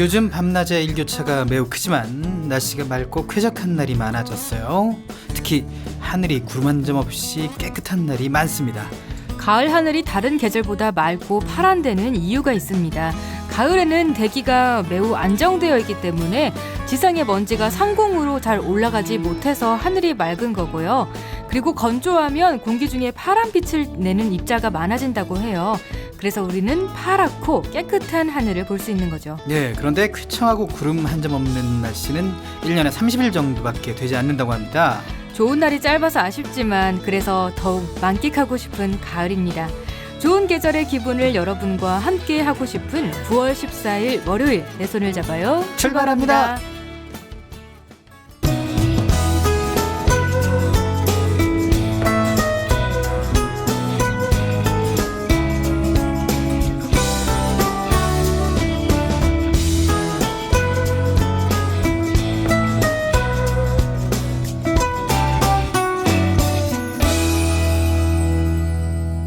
요즘 밤낮의 일교차가 매우 크지만 날씨가 맑고 쾌적한 날이 많아졌어요. 특히 하늘이 구름 한 점 없이 깨끗한 날이 많습니다. 가을 하늘이 다른 계절보다 맑고 파란 데는 이유가 있습니다. 가을에는 대기가 매우 안정되어 있기 때문에 지상의 먼지가 상공으로 잘 올라가지 못해서 하늘이 맑은 거고요. 그리고 건조하면 공기 중에 파란빛을 내는 입자가 많아진다고 해요. 그래서 우리는 파랗고 깨끗한 하늘을 볼 수 있는 거죠. 네, 그런데 쾌청하고 구름 한 점 없는 날씨는 1년에 30일 정도밖에 되지 않는다고 합니다. 좋은 날이 짧아서 아쉽지만 그래서 더욱 만끽하고 싶은 가을입니다. 좋은 계절의 기분을 여러분과 함께 하고 싶은 9월 14일 월요일 내 손을 잡아요. 출발합니다.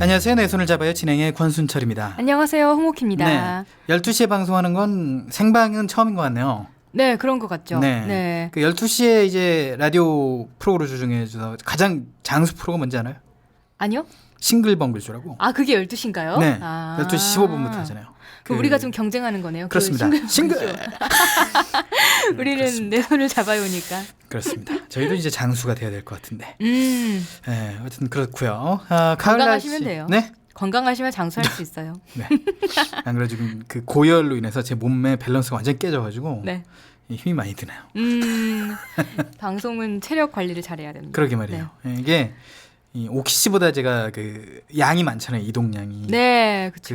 안녕하세요. 내 손을 잡아요. 진행의 권순철입니다. 안녕하세요. 홍옥희입니다. 네, 12시에 방송하는 건 생방은 처음인 것 같네요. 네, 그런 것 같죠. 네. 그 12시에 이제 라디오 프로그램 중에서 가장 장수 프로가 뭔지 아나요? 아니요? 싱글벙글쇼라고. 아, 그게 12시인가요? 네. 아. 12시 15분부터 하잖아요. 우리가 좀 경쟁하는 거네요. 그렇습니다. 싱글. 우리는 그렇습니다. 내 손을 잡아요니까. 그렇습니다. 저희도 이제 장수가 돼야 될 것 같은데. 네, 하여튼 그렇고요. 건강하시면 돼요. 네. 건강하시면 장수할 수 있어요. 네. 안 그래 지금 그 고열로 인해서 제 몸의 밸런스가 완전 깨져가지고 네. 힘이 많이 드네요. 방송은 체력 관리를 잘해야 됩니다. 그러게 말이에요. 네. 이게 이 오키 씨보다 제가 그 양이 많잖아요. 이동량이. 네, 그렇죠.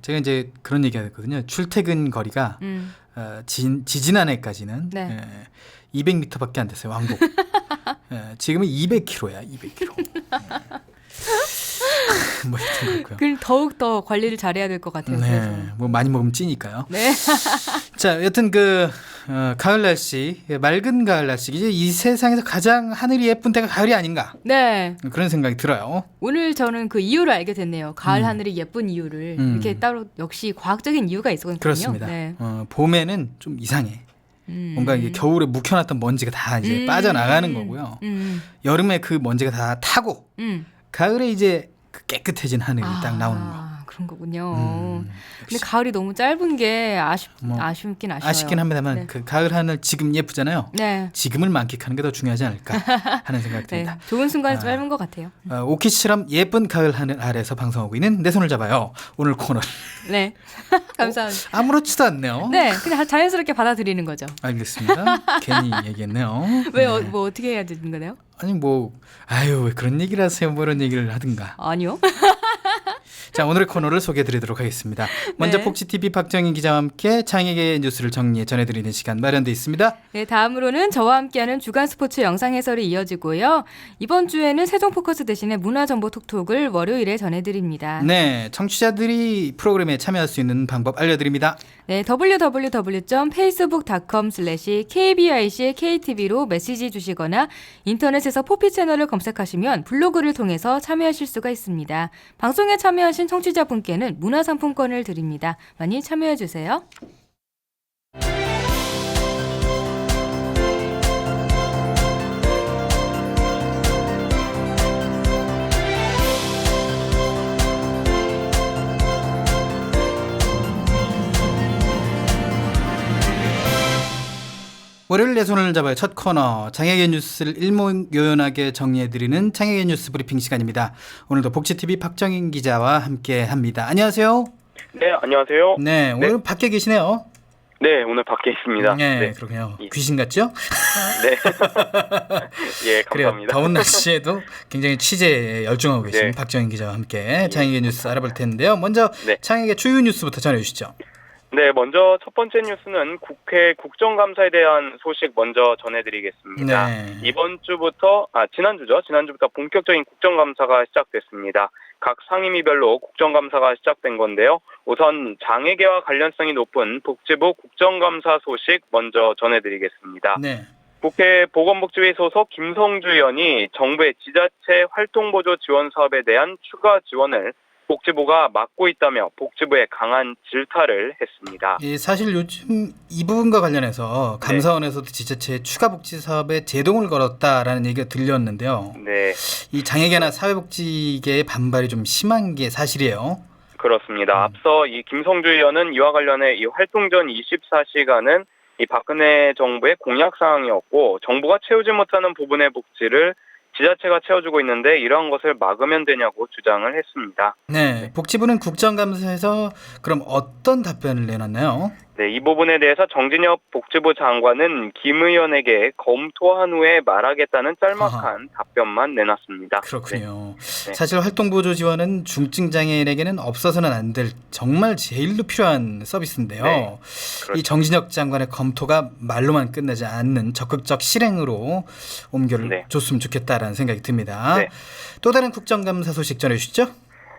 제가 이제 그런 얘기가 됐거든요. 출퇴근 거리가 지지난해까지는 네. 200m밖에 안 됐어요. 왕복. 지금은 200km야. 200km. 뭐 그렇고요. 그럼 더욱 더 관리를 잘해야 될 것 같아요. 네, 그래서. 뭐 많이 먹으면 찌니까요. 네. 자, 여튼 가을 날씨, 맑은 가을 날씨, 이제 이 세상에서 가장 하늘이 예쁜 때가 가을이 아닌가? 네. 그런 생각이 들어요. 오늘 저는 그 이유를 알게 됐네요. 가을 하늘이 예쁜 이유를 이렇게 따로 역시 과학적인 이유가 있었거든요. 그렇습니다. 네. 봄에는 좀 이상해. 뭔가 이게 겨울에 묵혀놨던 먼지가 다 이제 빠져나가는 거고요. 여름에 그 먼지가 다 타고 가을에 이제 그 깨끗해진 하늘이 딱 나오는 거. 그런 거군요. 근데 가을이 너무 짧은 게 아쉽긴 아쉬워요. 아쉽긴 합니다만 네. 그 가을 하늘 지금 예쁘잖아요. 네. 지금을 만끽하는 게 더 중요하지 않을까 하는 생각이 네. 듭니다. 좋은 순간 짧은 것 같아요. 오키씨처럼 예쁜 가을 하늘 아래에서 방송하고 있는 내 손을 잡아요. 오늘 코너 네. 감사합니다. 아무렇지도 않네요. 네, 그냥 자연스럽게 받아들이는 거죠. 알겠습니다. 괜히 얘기했네요. 왜 네. 뭐 어떻게 해야 되는 거네요? 아니 뭐 아유 왜 그런 얘기를 하세요. 뭐 이런 얘기를 하든가. 아니요. 자, 오늘의 코너를 소개해드리도록 하겠습니다. 먼저 네. 복지TV 박정인 기자와 함께 창의계의 뉴스를 정리해 전해드리는 시간 마련되어 있습니다. 네, 다음으로는 저와 함께하는 주간 스포츠 영상 해설이 이어지고요. 이번 주에는 세종 포커스 대신에 문화정보 톡톡을 월요일에 전해드립니다. 네, 청취자들이 프로그램에 참여할 수 있는 방법 알려드립니다. 네, www.facebook.com/kbicktV로 메시지 주시거나 인터넷에서 포피 채널을 검색하시면 블로그를 통해서 참여하실 수가 있습니다. 방송에 참여하신 청취자분께는 문화상품권을 드립니다. 많이 참여해 주세요. 월요일 내 손을 잡아요. 첫 코너 창의계 뉴스를 일목요연하게 정리해드리는 창의계 뉴스 브리핑 시간입니다. 오늘도 복지TV 박정인 기자와 함께합니다. 안녕하세요. 네, 안녕하세요. 네, 오늘 네. 밖에 계시네요. 네, 오늘 밖에 있습니다. 네, 그러군요. 예. 귀신 같죠? 네. 예, 그래요. 감사합니다. 더운 날씨에도 굉장히 취재에 열중하고 계신 네. 박정인 기자와 함께 창의계 뉴스 알아볼 텐데요. 먼저 네. 창의계 주요 뉴스부터 전해주시죠. 네, 먼저 첫 번째 뉴스는 국회 국정감사에 대한 소식 먼저 전해드리겠습니다. 네. 지난주부터 본격적인 국정감사가 시작됐습니다. 각 상임위별로 국정감사가 시작된 건데요. 우선 장애계와 관련성이 높은 복지부 국정감사 소식 먼저 전해드리겠습니다. 네. 국회 보건복지위 소속 김성주 의원이 정부의 지자체 활동보조 지원 사업에 대한 추가 지원을 복지부가 막고 있다며 복지부에 강한 질타를 했습니다. 예, 사실 요즘 이 부분과 관련해서 감사원에서도 지자체에 추가 복지 사업에 제동을 걸었다라는 얘기가 들렸는데요. 네. 이 장애계나 사회복지계의 반발이 좀 심한 게 사실이에요. 그렇습니다. 앞서 이 김성주 의원은 이와 관련해 이 활동 전 24시간은 이 박근혜 정부의 공약 사항이었고 정부가 채우지 못하는 부분의 복지를 지자체가 채워주고 있는데 이러한 것을 막으면 되냐고 주장을 했습니다. 네, 복지부는 국정감사에서 그럼 어떤 답변을 내놨나요? 네, 이 부분에 대해서 정진엽 복지부 장관은 김 의원에게 검토한 후에 말하겠다는 짤막한 답변만 내놨습니다. 그렇군요. 네. 사실 활동보조 지원은 중증장애인에게는 없어서는 안 될 정말 제일로 필요한 서비스인데요. 네, 그렇죠. 이 정진혁 장관의 검토가 말로만 끝나지 않는 적극적 실행으로 옮겨를 줬으면 좋겠다라는 생각이 듭니다. 네. 또 다른 국정감사 소식 전해주시죠.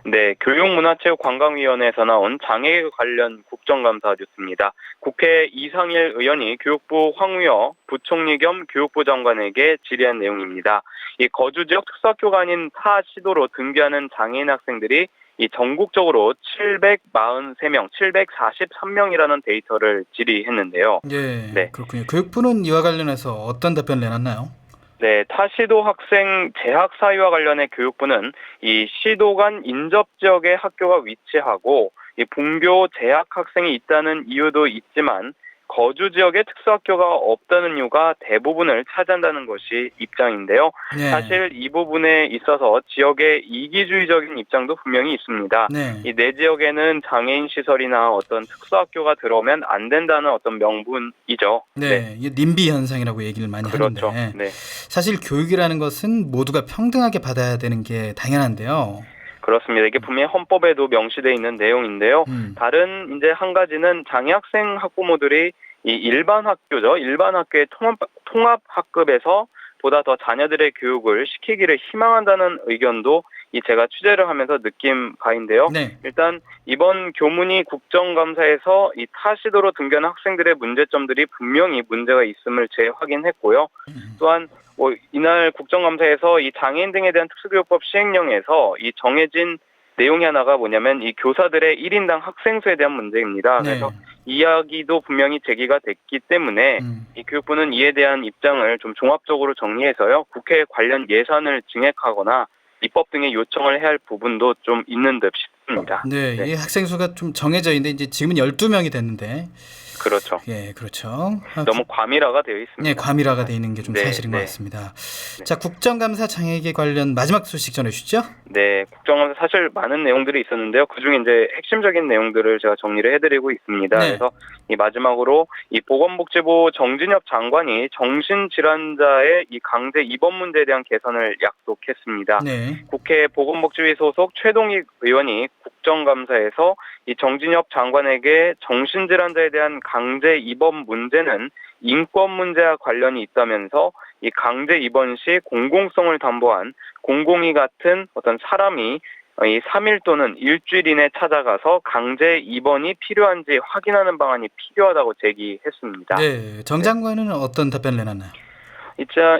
네, 교육문화체육관광위원회에서 나온 장애 관련 국정감사 뉴스입니다. 국회 이상일 의원이 교육부 황우여 부총리 겸 교육부 장관에게 질의한 내용입니다. 이 거주지역 특수학교가 아닌 타 시도로 등교하는 장애인 학생들이 이 전국적으로 743명, 743명이라는 데이터를 질의했는데요. 네, 그렇군요. 교육부는 이와 관련해서 어떤 답변을 내놨나요? 네, 타시도 학생 재학 사유와 관련해 교육부는 이 시도 간 인접 지역에 학교가 위치하고 이 분교 재학 학생이 있다는 이유도 있지만 거주 지역에 특수학교가 없다는 이유가 대부분을 차지한다는 것이 입장인데요. 네. 사실 이 부분에 있어서 지역의 이기주의적인 입장도 분명히 있습니다. 이 내 지역에는 장애인 시설이나 어떤 특수학교가 들어오면 안 된다는 어떤 명분이죠. 네, 이게 님비 현상이라고 얘기를 많이 그렇죠. 하는데 네. 사실 교육이라는 것은 모두가 평등하게 받아야 되는 게 당연한데요. 그렇습니다. 이게 분명히 헌법에도 명시되어 있는 내용인데요. 다른 이제 한 가지는 장애 학생 학부모들이 이 일반 학교죠. 일반 학교의 통합 학급에서 보다 더 자녀들의 교육을 시키기를 희망한다는 의견도 이 제가 취재를 하면서 느낀 바인데요. 네. 일단 이번 교문위 국정감사에서 이 타시도로 등교하는 학생들의 문제점들이 분명히 문제가 있음을 재확인했고요. 또한 이날 국정감사에서 이 장애인 등에 대한 특수교육법 시행령에서 이 정해진 내용이 하나가 뭐냐면 이 교사들의 1인당 학생 수에 대한 문제입니다. 네. 그래서 이야기도 분명히 제기가 됐기 때문에 이 교육부는 이에 대한 입장을 좀 종합적으로 정리해서요. 국회 관련 예산을 증액하거나 입법 등의 요청을 해야 할 부분도 좀 있는 듯 싶습니다. 네, 이 학생 수가 좀 정해져 있는데 이제 지금은 12명이 됐는데. 그렇죠. 예, 그렇죠. 너무 과밀화가 되어 있습니다. 네, 과밀화가 되어 있는 게 좀 사실인 것 같습니다. 자, 국정감사 장애계 관련 마지막 소식 전해주시죠. 네, 국정감사 사실 많은 내용들이 있었는데요. 그중에 이제 핵심적인 내용들을 제가 정리를 해드리고 있습니다. 그래서 이 마지막으로 이 보건복지부 정진엽 장관이 정신질환자의 이 강제 입원 문제에 대한 개선을 약속했습니다. 국회 보건복지위 소속 최동익 의원이 국정감사에서 이 정진엽 장관에게 정신질환자에 대한 강제 입원 문제는 인권 문제와 관련이 있다면서 이 강제 입원 시 공공성을 담보한 공공이 같은 어떤 사람이 이 3일 또는 일주일 이내 찾아가서 강제 입원이 필요한지 확인하는 방안이 필요하다고 제기했습니다. 네, 정 장관은 어떤 답변을 내놨나요?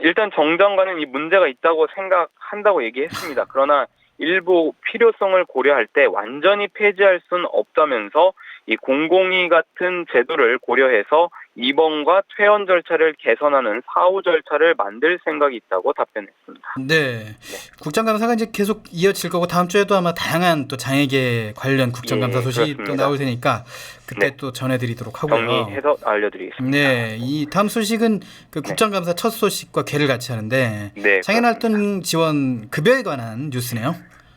일단 정 장관은 이 문제가 있다고 생각한다고 얘기했습니다. 그러나 일부 필요성을 고려할 때 완전히 폐지할 수는 없다면서 이 공공이 같은 제도를 고려해서 입원과 퇴원 절차를 개선하는 사후 절차를 만들 생각이 있다고 답변했습니다. 네. 국정감사가 이제 계속 이어질 거고 다음 주에도 아마 다양한 또 장애계 관련 국정감사 소식이 또 나올 테니까 그때 또 전해드리도록 하고요. 정리해서 알려드리겠습니다. 네, 이 다음 소식은 그 국정감사 첫 소식과 괴를 같이 하는데 장애인활동 지원 급여에 관한 뉴스네요.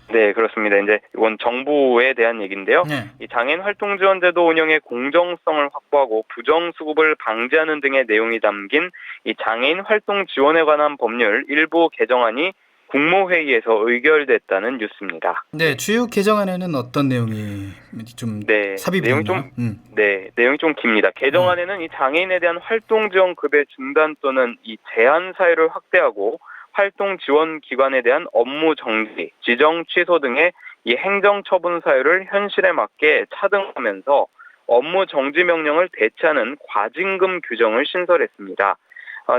네, 그렇습니다. 이제 이건 정부에 대한 얘기인데요. 이 장애인 활동 지원 제도 운영의 공정성을 확보하고 부정 수급을 방지하는 등의 내용이 담긴 이 장애인 활동 지원에 관한 법률 일부 개정안이 국무회의에서 의결됐다는 뉴스입니다. 네, 주요 개정안에는 어떤 내용이 좀 삽입이 있나요? 내용이 좀 깁니다. 개정안에는 이 장애인에 대한 활동 지원 급여 중단 또는 이 제한 사유를 확대하고 활동 지원 기관에 대한 업무 정지, 지정 취소 등의 이 행정 처분 사유를 현실에 맞게 차등하면서 업무 정지 명령을 대체하는 과징금 규정을 신설했습니다.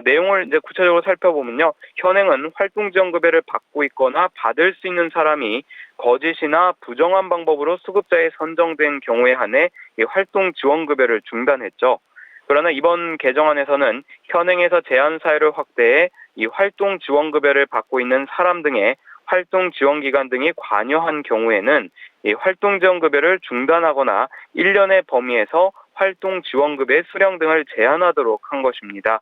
내용을 이제 구체적으로 살펴보면요. 현행은 활동지원급여를 받고 있거나 받을 수 있는 사람이 거짓이나 부정한 방법으로 수급자에 선정된 경우에 한해 이 활동지원급여를 중단했죠. 그러나 이번 개정안에서는 현행에서 제한 사유를 확대해 이 활동지원급여를 받고 있는 사람 등의 활동지원기관 등이 관여한 경우에는 이 활동지원급여를 중단하거나 1년의 범위에서 활동지원급여의 수령 등을 제한하도록 한 것입니다.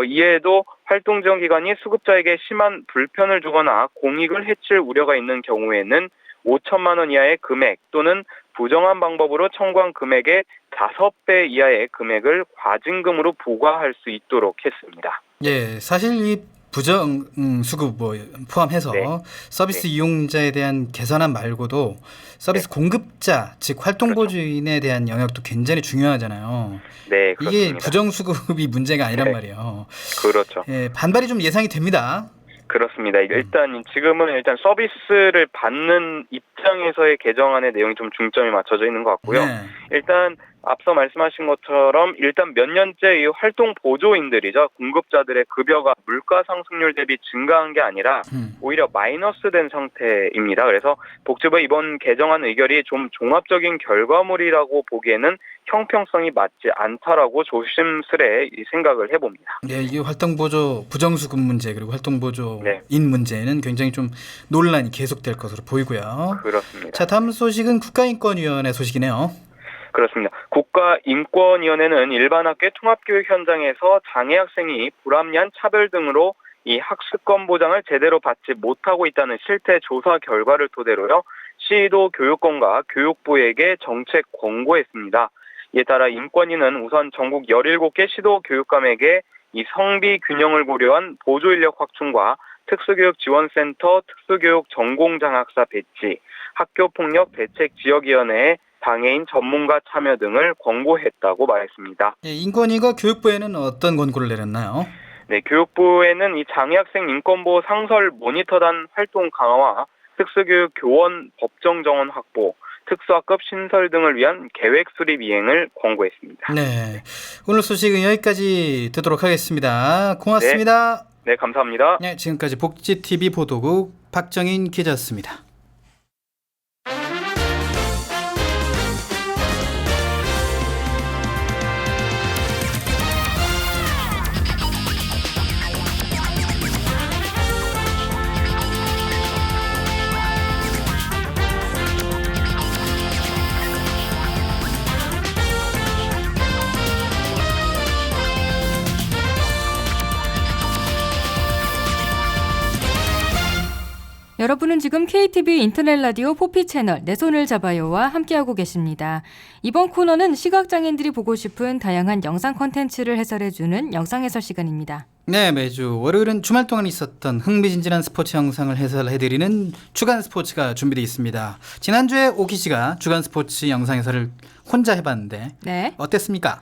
이에도 활동지원기관이 수급자에게 심한 불편을 주거나 공익을 해칠 우려가 있는 경우에는 5천만 원 이하의 금액 또는 부정한 방법으로 청구한 금액의 5배 이하의 금액을 과징금으로 부과할 수 있도록 했습니다. 예, 사실 이 부정 수급 포함해서 네. 서비스 이용자에 대한 개선안 말고도 서비스 공급자, 즉 활동보조인에 대한 영역도 굉장히 중요하잖아요. 네, 그렇습니다. 이게 부정 수급이 문제가 아니란 말이에요. 그렇죠. 예, 반발이 좀 예상이 됩니다. 그렇습니다. 일단 지금은 서비스를 받는 입장에서의 개정안의 내용이 좀 중점이 맞춰져 있는 것 같고요. 네. 일단 앞서 말씀하신 것처럼 일단 몇 년째 이 활동 보조인들이죠. 공급자들의 급여가 물가 상승률 대비 증가한 게 아니라 오히려 마이너스된 상태입니다. 그래서 복지부의 이번 개정안 의결이 좀 종합적인 결과물이라고 보기에는 형평성이 맞지 않다라고 조심스레 생각을 해봅니다. 네, 이게 활동보조 부정수급 문제 그리고 활동보조인 네. 문제는 굉장히 좀 논란이 계속될 것으로 보이고요. 그렇습니다. 자, 다음 소식은 국가인권위원회 소식이네요. 그렇습니다. 국가인권위원회는 일반 학교 통합교육 현장에서 장애 학생이 불합리한 차별 등으로 이 학습권 보장을 제대로 받지 못하고 있다는 실태 조사 결과를 토대로요. 시도 교육권과 교육부에게 정책 권고했습니다. 이에 따라 인권위는 우선 전국 17개 시도 교육감에게 이 성비 균형을 고려한 보조 인력 확충과 특수교육 지원센터 특수교육 전공장학사 배치, 학교폭력 대책 지역위원회에 장애인 전문가 참여 등을 권고했다고 말했습니다. 예, 인권위가 교육부에는 어떤 권고를 내렸나요? 네, 교육부에는 이 장애학생 인권보호 상설 모니터단 활동 강화와 특수교육 교원 법정 정원 확보, 특수학급 신설 등을 위한 계획 수립 이행을 권고했습니다. 네, 오늘 소식은 여기까지 듣도록 하겠습니다. 고맙습니다. 네, 감사합니다. 네, 지금까지 복지TV 보도국 박정인 기자였습니다. 여러분은 지금 KTV 인터넷 라디오 포피 채널 내 손을 잡아요와 함께하고 계십니다. 이번 코너는 시각장애인들이 보고 싶은 다양한 영상 콘텐츠를 해설해주는 영상 해설 시간입니다. 네, 매주 월요일은 주말 동안 있었던 흥미진진한 스포츠 영상을 해설해드리는 주간 스포츠가 준비되어 있습니다. 지난주에 오키 씨가 주간 스포츠 영상 해설을 혼자 해봤는데 네. 어땠습니까?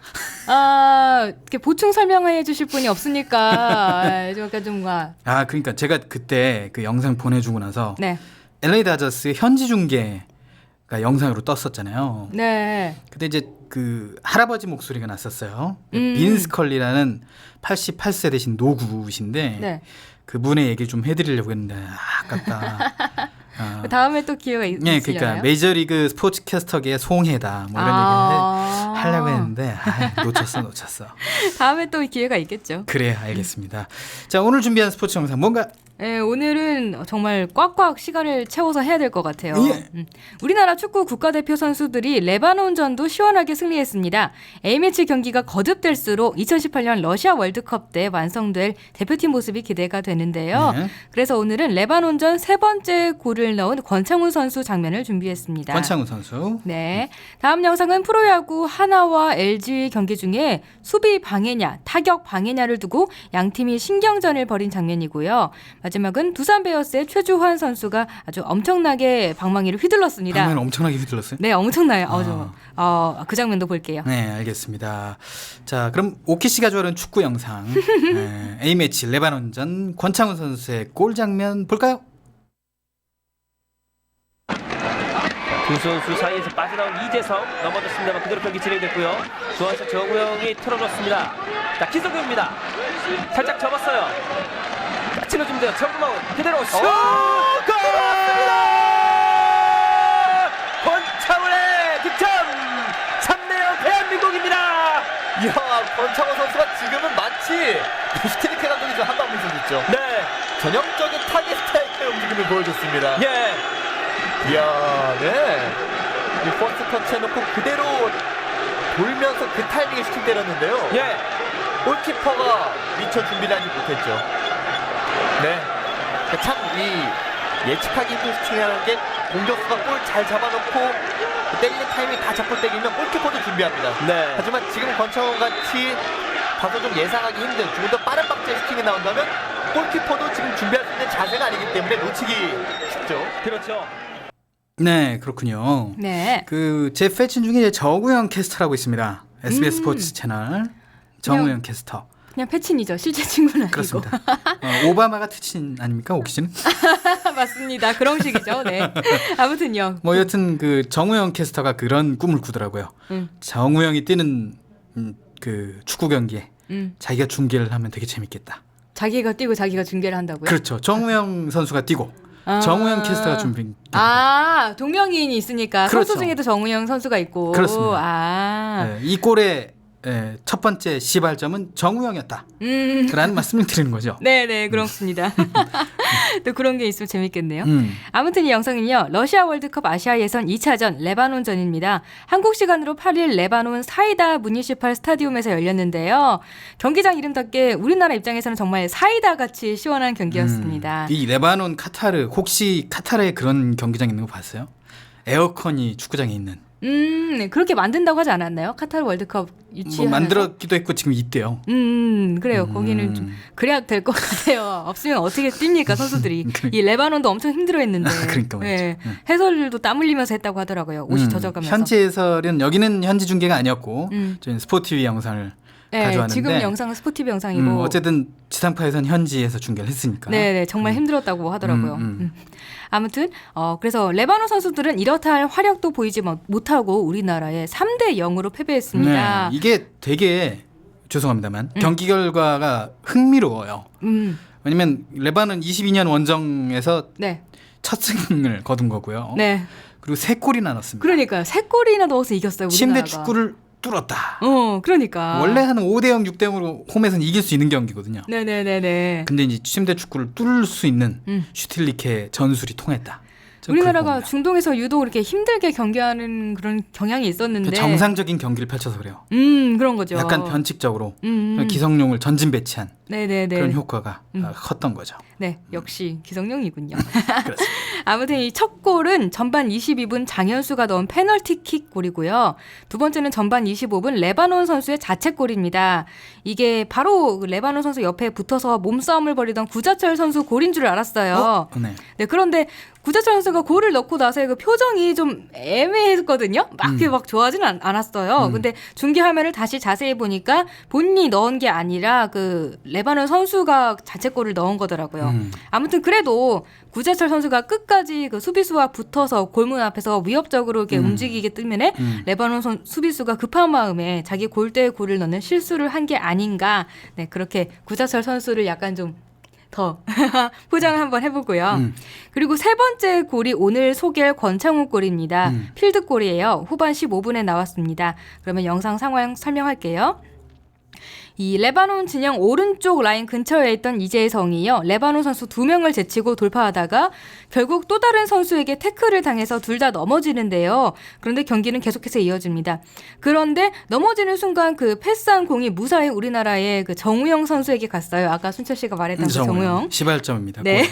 이렇게 보충 설명해 주실 분이 없으니까 약간 좀 그러니까 제가 그때 그 영상 보내주고 나서 네. LA 다저스 현지 중계가 영상으로 떴었잖아요. 네. 그때 이제 그 할아버지 목소리가 났었어요. 빈스 컬리라는 88세 되신 노구신데 네. 그분의 얘기를 좀 해드리려고 했는데 아깝다. 다음에 또 기회가 있으려나요? 네, 그러니까 메이저리그 스포츠 캐스터계의 송해다 뭐 이런 얘기를 하려고 했는데 놓쳤어. 다음에 또 기회가 있겠죠. 그래, 알겠습니다. 자, 오늘 준비한 스포츠 영상 뭔가? 네, 오늘은 정말 꽉꽉 시간을 채워서 해야 될 것 같아요. 예. 우리나라 축구 국가대표 선수들이 레바논전도 시원하게 승리했습니다. A매치 경기가 거듭될수록 2018년 러시아 월드컵 때 완성될 대표팀 모습이 기대가 되는데요. 네. 그래서 오늘은 레바논전 세 번째 골을 넣은 권창훈 선수 장면을 준비했습니다. 권창훈 선수. 네, 다음 영상은 프로야구 하나와 LG 경기 중에 수비 방해냐, 타격 방해냐를 두고 양 팀이 신경전을 벌인 장면이고요. 마지막은 두산 베어스의 최주환 선수가 아주 엄청나게 방망이를 휘둘렀습니다. 방망이를 엄청나게 휘둘렀어요? 네, 엄청나요. 그 장면도 볼게요. 네, 알겠습니다. 자, 그럼 오키 씨가 좋아하는 축구 영상 네, A매치 레바논전 권창훈 선수의 골 장면 볼까요? 두 선수 사이에서 빠져나온 이재성 넘어졌습니다만 그대로 경기 진행됐고요. 중앙에서 정우영이 틀어줬습니다. 자, 기성용입니다. 살짝 접었어요. 치러주면 돼요. 정구멍 그대로 슛! 골! 권창훈의 득점! 3대0 대한민국입니다. 이야, 권창훈 선수가 지금은 마치 슈틸리케 감독이 좀 한방 분석했죠. 네. 전형적인 타겟 스타일의 움직임을 보여줬습니다. 예. 이야, 네. 이 퍼스트 터치 해놓고 그대로 돌면서 그 타이밍에 슈팅 때렸는데요. 예. 골키퍼가 미처 준비를 하지 못했죠. 네. 참 이 예측하기 힘든 슈팅이라는 게 공격수가 골 잘 잡아놓고 때리는 타이밍 다 잡고 때리면 골키퍼도 준비합니다. 네. 하지만 지금 권창훈 같이 다소 좀 예상하기 힘든 조금 더 빠른 박자의 슈팅이 나온다면 골키퍼도 지금 준비할 수 있는 자세가 아니기 때문에 놓치기 쉽죠. 그렇죠. 네, 그렇군요. 네. 그 제 패친 중에 이제 정우영 캐스터라고 있습니다. SBS 스포츠 채널 정우영 캐스터. 그냥 패친이죠. 실제 친구는 아니고. 그렇습니다. 오바마가 트친 아닙니까, 옥시는? 맞습니다. 그런 식이죠. 네. 아무튼요. 뭐 여튼 그 정우영 캐스터가 그런 꿈을 꾸더라고요. 정우영이 뛰는 그 축구 경기에 자기가 중계를 하면 되게 재밌겠다. 자기가 뛰고 자기가 중계를 한다고요? 그렇죠. 정우영 선수가 뛰고 아. 정우영 캐스터가 준비. 동명이인이 있으니까 그렇죠. 선수 중에도 정우영 선수가 있고. 그렇습니다. 네, 이 골의 첫 번째 시발점은 정우영이었다. 라는 말씀을 드리는 거죠. 네네, 그렇습니다. 또 그런 게 있으면 재밌겠네요. 음. 아무튼 이 영상은요, 러시아 월드컵 아시아 예선 2차전 레바논전입니다. 한국 시간으로 8일 레바논 사이다 무니시팔 스타디움에서 열렸는데요. 경기장 이름답게 우리나라 입장에서는 정말 사이다 같이 시원한 경기였습니다. 이 레바논 카타르, 혹시 카타르에 그런 경기장 있는 거 봤어요? 에어컨이 축구장에 있는. 그렇게 만든다고 하지 않았나요? 카타르 월드컵 유치하면서. 뭐 만들었기도 했고 지금 있대요. 그래요. 거기는 좀 그래야 될 것 같아요. 없으면 어떻게 뜁니까 선수들이. 이 레바논도 엄청 힘들어했는데. 그러니까 말이죠. 네. 해설들도 땀 흘리면서 했다고 하더라고요. 옷이 젖어가면서. 현지 해설은 여기는 현지 중계가 아니었고 저희는 스포티비 영상을 가져왔는데 지금 영상은 스포티비 영상이고. 어쨌든 지상파에선 현지에서 중계를 했으니까. 네, 정말 힘들었다고 하더라고요. 아무튼 그래서 레바논 선수들은 이렇다 할 화력도 보이지 못하고 우리나라에 3대 0으로 패배했습니다. 네, 이게 되게 죄송합니다만 경기 결과가 흥미로워요. 왜냐면 레바논 22년 원정에서 네. 첫 승을 거둔 거고요. 네. 그리고 3골이나 넣었습니다. 그러니까요. 3골이나 넣어서 이겼어요, 우리나라가. 침대 축구를 뚫었다. 그러니까. 원래 한 5대0, 6대0으로 홈에서는 이길 수 있는 경기거든요. 네네네네. 근데 이제 침대 축구를 뚫을 수 있는 슈틸리케 전술이 통했다. 우리나라가 중동에서 유독 이렇게 힘들게 경기하는 그런 경향이 있었는데 정상적인 경기를 펼쳐서 그래요. 그런 거죠. 약간 변칙적으로 기성용을 전진 배치한 네네네. 그런 효과가 컸던 거죠. 네, 역시 기성용이군요. 그렇습니다. 아무튼 이 첫 골은 전반 22분 장현수가 넣은 페널티킥 골이고요. 두 번째는 전반 25분 레바논 선수의 자책골입니다. 이게 바로 레바논 선수 옆에 붙어서 몸싸움을 벌이던 구자철 선수 골인 줄 알았어요. 네. 네, 그런데 구자철 선수가 골을 넣고 나서의 그 표정이 좀 애매했거든요. 막 좋아하지는 않았어요. 근데 중계 화면을 다시 자세히 보니까 본인이 넣은 게 아니라 그 레바논 선수가 자책골을 넣은 거더라고요. 아무튼 그래도 구자철 선수가 끝까지 그 수비수와 붙어서 골문 앞에서 위협적으로 이렇게 움직이기 때문에 레바논 수비수가 급한 마음에 자기 골대에 골을 넣는 실수를 한 게 아닌가. 네, 그렇게 구자철 선수를 약간 좀 더 포장을 한번 해보고요. 그리고 세 번째 골이 오늘 소개할 권창훈 골입니다. 필드골이에요. 후반 15분에 나왔습니다. 그러면 영상 상황 설명할게요. 이 레바논 진영 오른쪽 라인 근처에 있던 이재성이요. 레바논 선수 2명을 제치고 돌파하다가 결국 또 다른 선수에게 태클을 당해서 둘 다 넘어지는데요. 그런데 경기는 계속해서 이어집니다. 그런데 넘어지는 순간 그 패스한 공이 무사히 우리나라의 그 정우영 선수에게 갔어요. 아까 순철 씨가 말했던 그 정우영. 시발점입니다. 네.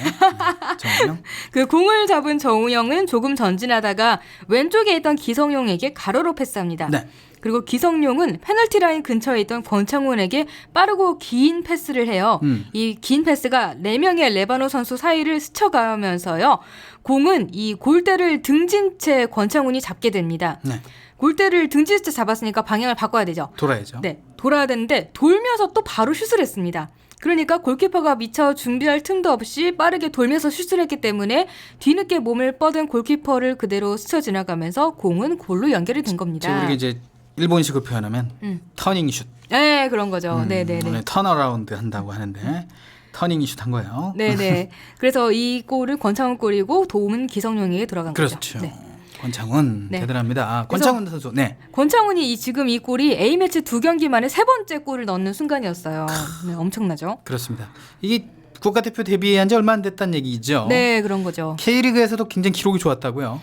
정우영. 그 공을 잡은 정우영은 조금 전진하다가 왼쪽에 있던 기성용에게 가로로 패스합니다. 네. 그리고 기성용은 페널티 라인 근처에 있던 권창훈에게 빠르고 긴 패스를 해요. 이 긴 패스가 4명의 레바논 선수 사이를 스쳐가면서요. 공은 이 골대를 등진 채 권창훈이 잡게 됩니다. 네. 골대를 등진 채 잡았으니까 방향을 바꿔야 되죠. 돌아야죠. 네, 돌아야 되는데 돌면서 또 바로 슛을 했습니다. 그러니까 골키퍼가 미처 준비할 틈도 없이 빠르게 돌면서 슛을 했기 때문에 뒤늦게 몸을 뻗은 골키퍼를 그대로 스쳐 지나가면서 공은 골로 연결이 된 겁니다. 우리가 이제 일본식으로 표현하면 터닝 슛. 네, 그런 거죠. 네네네. 턴어라운드 한다고 하는데 터닝 슛 한 거예요. 네네. 그래서 이 골을 권창훈 골이고 도움은 기성용에게 들어간 그렇죠. 거죠. 네. 권창훈 네. 대단합니다. 권창훈 선수. 네. 권창훈이 지금 이 골이 A매치 2경기 만에 3번째 골을 넣는 순간이었어요. 네, 엄청나죠? 그렇습니다. 이게 국가대표 데뷔한 지 얼마 안 됐다는 얘기죠. 네, 그런 거죠. K리그에서도 굉장히 기록이 좋았다고요.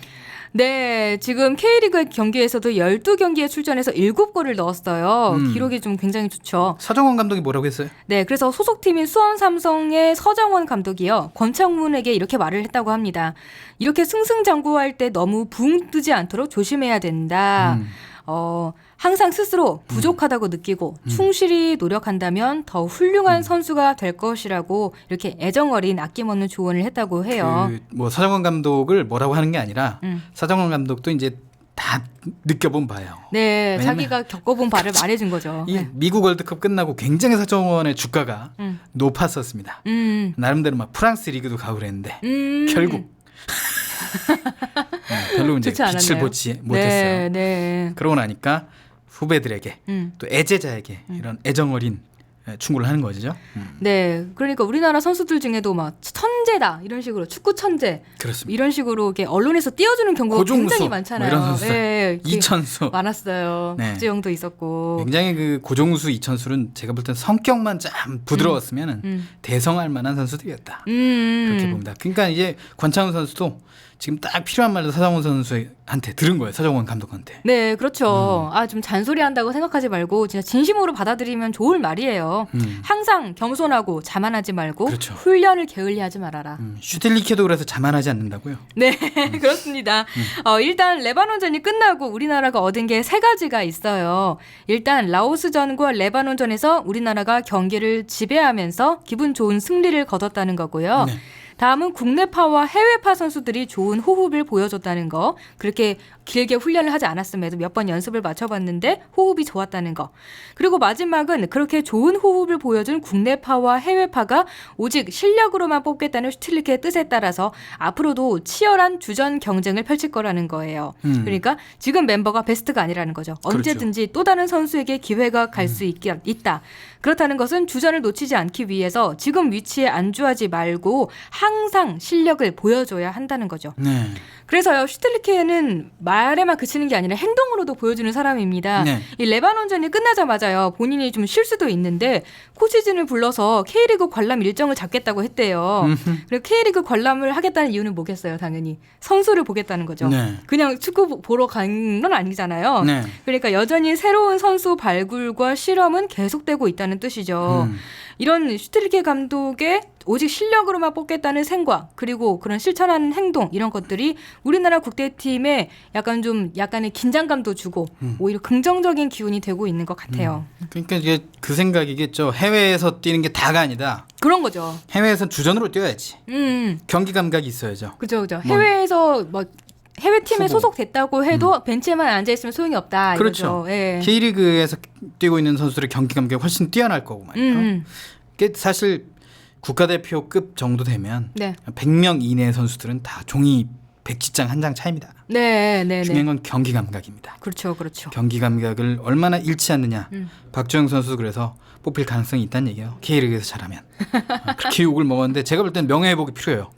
네, 지금 K리그 경기에서도 12경기에 출전해서 7골을 넣었어요. 기록이 좀 굉장히 좋죠. 서정원 감독이 뭐라고 했어요? 네, 그래서 소속팀인 수원 삼성의 서정원 감독이요. 권창훈에게 이렇게 말을 했다고 합니다. 이렇게 승승장구할 때 너무 붕 뜨지 않도록 조심해야 된다. 항상 스스로 부족하다고 느끼고 충실히 노력한다면 더 훌륭한 선수가 될 것이라고 이렇게 애정어린 아낌없는 조언을 했다고 해요. 뭐 서정원 감독을 뭐라고 하는 게 아니라 서정원 감독도 이제 다 느껴본 바예요. 네, 왜냐면 자기가 겪어본 바를 말해준 거죠. 이 네. 미국 월드컵 끝나고 굉장히 서정원의 주가가 높았었습니다. 나름대로 막 프랑스 리그도 가고 그랬는데 결국 별로 이제 좋지 빛을 않았네요. 보지 못했어요. 네. 그러고 나니까 후배들에게 또 애제자에게 이런 애정어린 충고를 하는 거죠. 네, 그러니까 우리나라 선수들 중에도 막 천재다 이런 식으로 축구 천재 그렇습니다. 이런 식으로 이렇게 언론에서 띄워주는 경우가 고종수, 굉장히 뭐 많잖아요. 이런 선수들. 네, 이천수. 많았어요. 네. 박주영도 있었고. 굉장히 그 고종수, 이천수는 제가 볼 땐 성격만 참 부드러웠으면 대성할 만한 선수들이었다. 그렇게 봅니다. 그러니까 이제 권창훈 선수도 지금 딱 필요한 말도 서정원 선수한테 들은 거예요. 서정원 감독한테. 네, 그렇죠. 좀 잔소리한다고 생각하지 말고 진짜 진심으로 받아들이면 좋을 말이에요. 항상 겸손하고 자만하지 말고 그렇죠. 훈련을 게을리하지 말아라. 슈틸리케도 그래서 자만하지 않는다고요. 네, 그렇습니다. 일단 레바논전이 끝나고 우리나라가 얻은 게 3가지가 있어요. 일단 라오스전과 레바논전에서 우리나라가 경기를 지배하면서 기분 좋은 승리를 거뒀다는 거고요. 네. 다음은 국내파와 해외파 선수들이 좋은 호흡을 보여줬다는 거. 그렇게 길게 훈련을 하지 않았음에도 몇 번 연습을 맞춰봤는데 호흡이 좋았다는 거. 그리고 마지막은 그렇게 좋은 호흡을 보여준 국내파와 해외파가 오직 실력으로만 뽑겠다는 슈틸리케의 뜻에 따라서 앞으로도 치열한 주전 경쟁을 펼칠 거라는 거예요. 그러니까 지금 멤버가 베스트가 아니라는 거죠. 언제든지 또 다른 선수에게 기회가 갈 수 있다. 그렇다는 것은 주전을 놓치지 않기 위해서 지금 위치에 안주하지 말고 항상 실력을 보여줘야 한다는 거죠. 네. 그래서요, 슈틸리케는 말에만 그치는 게 아니라 행동으로도 보여주는 사람입니다. 네. 이 레바논전이 끝나자마자요, 본인이 좀 쉴 수도 있는데 코치진을 불러서 K리그 관람 일정을 잡겠다고 했대요. 그리고 K리그 관람을 하겠다는 이유는 뭐겠어요, 당연히. 선수를 보겠다는 거죠. 네. 그냥 축구 보러 간 건 아니잖아요. 네. 그러니까 여전히 새로운 선수 발굴과 실험은 계속되고 있다는 뜻이죠. 이런 슈틸리케 감독의 오직 실력으로만 뽑겠다는 생각 그리고 그런 실천하는 행동 이런 것들이 우리나라 국대팀에 약간의 긴장감도 주고 오히려 긍정적인 기운이 되고 있는 것 같아요. 그러니까 이게 그 생각이겠죠. 해외에서 뛰는 게 다가 아니다. 그런 거죠. 해외에선 주전으로 뛰어야지. 경기 감각이 있어야죠. 그죠. 해외에서 뭐 해외 팀에 후보. 소속됐다고 해도 벤치에만 앉아 있으면 소용이 없다. 그렇죠. 이거죠. 예. K리그에서 뛰고 있는 선수들의 경기 감각이 훨씬 뛰어날 거고 말이에요. 그게 사실 국가대표급 정도 되면 네. 100명 이내의 선수들은 다 종이 백지장 한 장 차이입니다. 네. 중요한 건 경기 감각입니다. 그렇죠. 경기 감각을 얼마나 잃지 않느냐. 박주영 선수도 그래서 뽑힐 가능성이 있다는 얘기예요. K리그에서 잘하면. 그렇게 욕을 먹었는데 제가 볼 땐 명예회복이 필요해요.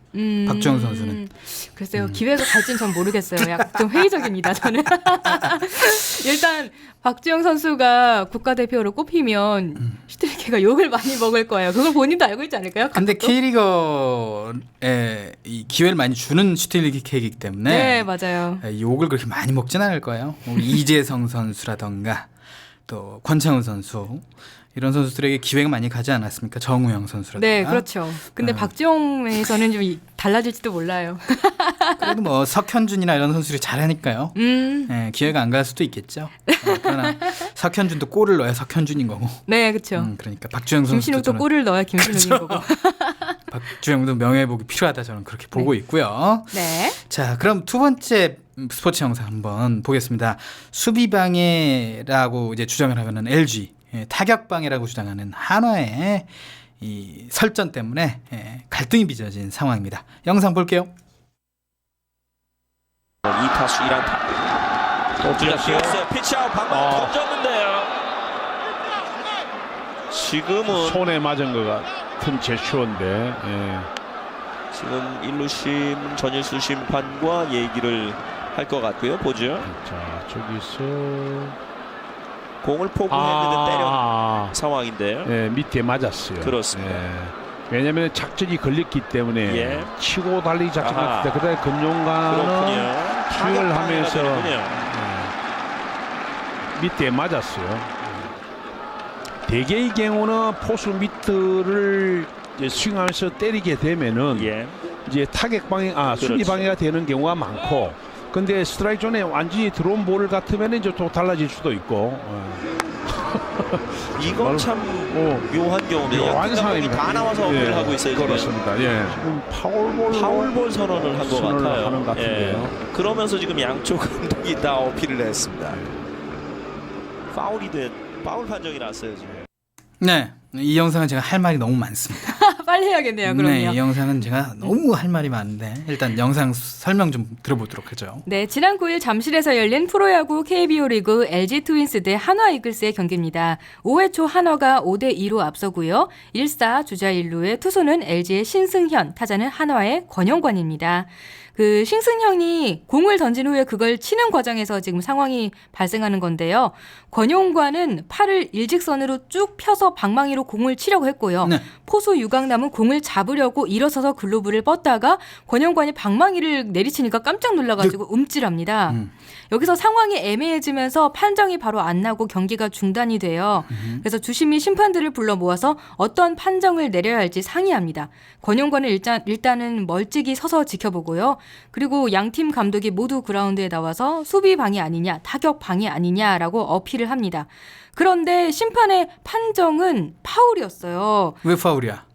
박주영 선수는. 글쎄요. 기회가 갈지는 전 모르겠어요. 약간 좀 회의적입니다. 저는. 일단 박주영 선수가 국가대표로 꼽히면 슈틸리케가 욕을 많이 먹을 거예요. 그걸 본인도 알고 있지 않을까요? 근데 K리거에 이 기회를 많이 주는 슈틸리케이기 때문에 네, 맞아요. 욕을 그렇게 많이 먹진 않을 거예요. 이재성 선수라던가 또 권창훈 선수 이런 선수들에게 기회가 많이 가지 않았습니까? 정우영 선수라든가. 네, 그렇죠. 근데 박주영에서는 좀 달라질지도 몰라요. 그래도 뭐 석현준이나 이런 선수들이 잘하니까요. 네, 기회가 안 갈 수도 있겠죠. 그러나 석현준도 골을 넣어야 석현준인 거고. 네, 그렇죠. 그러니까 박주영 선수도 김신욱도 골을 넣어야 김신욱인 그렇죠. 거고. 박주영도 명예회복이 필요하다 저는 그렇게 보고 있고요. 네. 자, 그럼 두 번째 스포츠 영상 한번 보겠습니다. 수비방해라고 이제 주장을 하는 LG. 타격방해라고 주장하는 한화의 이 설전 때문에 갈등이 빚어진 상황입니다. 영상 볼게요. 2타수 1안타 또 뛰었어요. 피치아웃 방망이 던졌는데요. 지금은 손에 맞은 것 같은 제스처인데. 예. 지금 일루심 전일수 심판과 얘기를 할 것 같고요. 보죠. 자, 저기서 공을 포구했는데 때려 상황인데요. 예, 밑에 맞았어요. 그렇습니다. 예. 왜냐하면 작전이 걸렸기 때문에 예. 치고 달리기 작전 아하. 같을 때 그다음에 금용관은 그렇군요. 스윙을 하면서 되는군요. 밑에 맞았어요. 대개의 경우는 포수 밑을 이제 스윙하면서 때리게 되면은 예. 이제 타격 방해, 수비 그렇죠. 방해가 되는 경우가 많고, 근데 스트라이크 존에 완전히 들어온 볼 같으면 이제 또 달라질 수도 있고. 이건 참 묘한 경우인데 묘한 양팀 감독이 상황입니다. 다 나와서 어필을 예, 하고 있어요. 지금. 그렇습니다. 예. 지금 파울볼 선언을 한 것 같아요. 하는 것 같은데요. 예. 그러면서 지금 양쪽 감독이 다 어필을 했습니다. 파울 판정이 났어요 지금. 네, 이 영상은 제가 할 말이 너무 많습니다. 빨리 해야겠네요. 그럼요. 네, 이 영상은 제가 너무 할 말이 많은데 일단 영상 설명 좀 들어보도록 하죠. 네, 지난 9일 잠실에서 열린 프로야구 KBO 리그 LG 트윈스 대 한화 이글스의 경기입니다. 5회 초 한화가 5대 2로 앞서고요. 1사 주자 1루의 투수는 LG의 신승현, 타자는 한화의 권영관입니다. 그 신승현이 공을 던진 후에 그걸 치는 과정에서 지금 상황이 발생하는 건데요. 권용관은 팔을 일직선으로 쭉 펴서 방망이로 공을 치려고 했고요. 네. 포수 유강남은 공을 잡으려고 일어서서 글로브를 뻗다가 권용관이 방망이를 내리치니까 깜짝 놀라가지고 움찔합니다. 여기서 상황이 애매해지면서 판정이 바로 안 나고 경기가 중단이 돼요. 그래서 주심이 심판들을 불러 모아서 어떤 판정을 내려야 할지 상의합니다. 권용관은 일단은 멀찍이 서서 지켜보고요. 그리고 양팀 감독이 모두 그라운드에 나와서 수비 방해 아니냐, 타격 방해 아니냐라고 어필을 합니다. 그런데 심판의 판정은 파울이었어요. 왜 파울이야?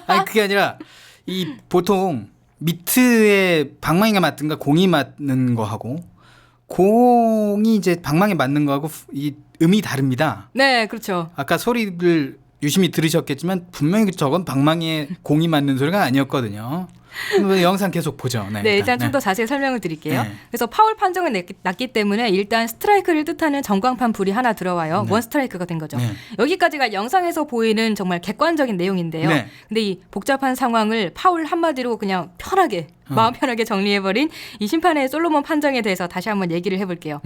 아니 그게 아니라 이 보통 미트에 방망이가 맞든가 공이 맞는 거하고 공이 이제 방망이 맞는 거하고 이 음이 다릅니다. 네, 그렇죠. 아까 소리를 유심히 들으셨겠지만 분명히 저건 방망이에 공이 맞는 소리가 아니었거든요. 영상 계속 보죠. 네, 일단 좀 더 자세히 설명을 드릴게요. 네. 그래서 파울 판정을 났기 때문에 일단 스트라이크를 뜻하는 전광판 불이 하나 들어와요. 네. 원 스트라이크가 된 거죠. 네. 여기까지가 영상에서 보이는 정말 객관적인 내용인데요. 네. 근데 이 복잡한 상황을 파울 한마디로 그냥 편하게 마음 편하게 정리해버린 이 심판의 솔로몬 판정에 대해서 다시 한번 얘기를 해볼게요.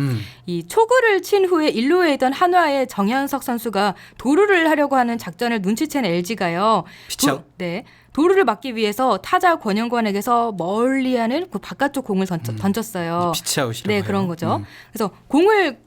이 초구를 친 후에 1루에 있던 한화의 정현석 선수가 도루를 하려고 하는 작전을 눈치챈 LG가요. 피치아웃? 네. 도루를 막기 위해서 타자 권영관에게서 멀리하는 그 바깥쪽 공을 던졌어요. 피치아웃이라고 네, 해요. 그런 거죠. 그래서 공을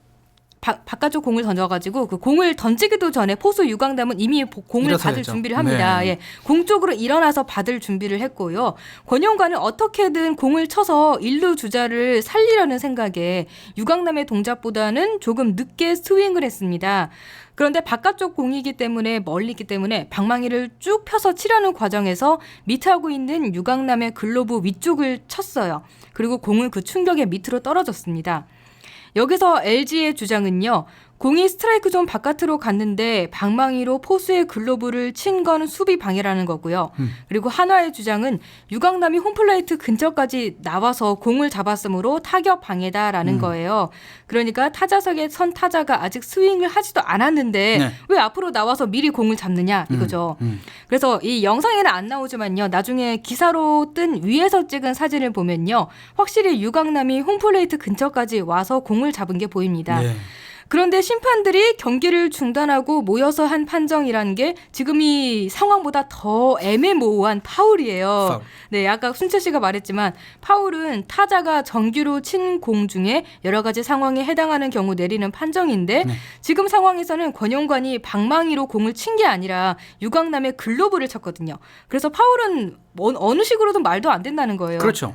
바깥쪽 공을 던져가지고 그 공을 던지기도 전에 포수 유강남은 이미 공을 일어서야죠. 받을 준비를 합니다. 네. 예, 공 쪽으로 일어나서 받을 준비를 했고요. 권영관은 어떻게든 공을 쳐서 1루 주자를 살리려는 생각에 유강남의 동작보다는 조금 늦게 스윙을 했습니다. 그런데 바깥쪽 공이기 때문에 멀리 있기 때문에 방망이를 쭉 펴서 치려는 과정에서 미트하고 있는 유강남의 글로브 위쪽을 쳤어요. 그리고 공은 그 충격에 밑으로 떨어졌습니다. 여기서 LG의 주장은요. 공이 스트라이크 존 바깥으로 갔는데 방망이로 포수의 글로브를 친 건 수비 방해라는 거고요. 그리고 한화의 주장은 유강남이 홈플레이트 근처까지 나와서 공을 잡았으므로 타격 방해다라는 거예요. 그러니까 타자석에 선 타자가 아직 스윙을 하지도 않았는데 네. 왜 앞으로 나와서 미리 공을 잡느냐 이거죠. 그래서 이 영상에는 안 나오지만요. 나중에 기사로 뜬 위에서 찍은 사진을 보면요. 확실히 유강남이 홈플레이트 근처까지 와서 공을 잡은 게 보입니다. 네. 그런데 심판들이 경기를 중단하고 모여서 한 판정이라는 게 지금 이 상황보다 더 애매모호한 파울이에요. 파울. 네, 아까 순철 씨가 말했지만 파울은 타자가 정규로 친 공 중에 여러 가지 상황에 해당하는 경우 내리는 판정인데 지금 상황에서는 권영관이 방망이로 공을 친 게 아니라 유강남의 글로브를 쳤거든요. 그래서 파울은 어느 식으로든 말도 안 된다는 거예요. 그렇죠.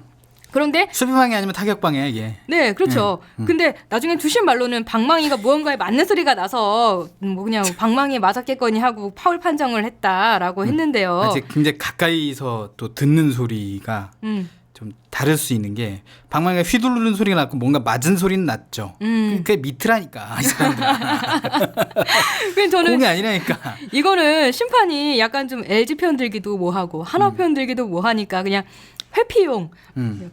그런데 수비방해 아니면 타격방해야 이게. 네, 그렇죠. 근데 나중에 주신 말로는 방망이가 무언가에 맞는 소리가 나서 뭐 그냥 방망이에 맞았겠거니 하고 파울 판정을 했다라고 했는데요. 아직 굉장히 가까이서 또 듣는 소리가 좀 다를 수 있는 게 방망이가 휘두르는 소리가 났고 뭔가 맞은 소리는 났죠. 그게 미트라니까 이 사람들. 그래서 저는 공이 아니라니까. 이거는 심판이 약간 좀 LG 편 들기도 뭐하고 한화 편 들기도 뭐하니까 그냥 회피용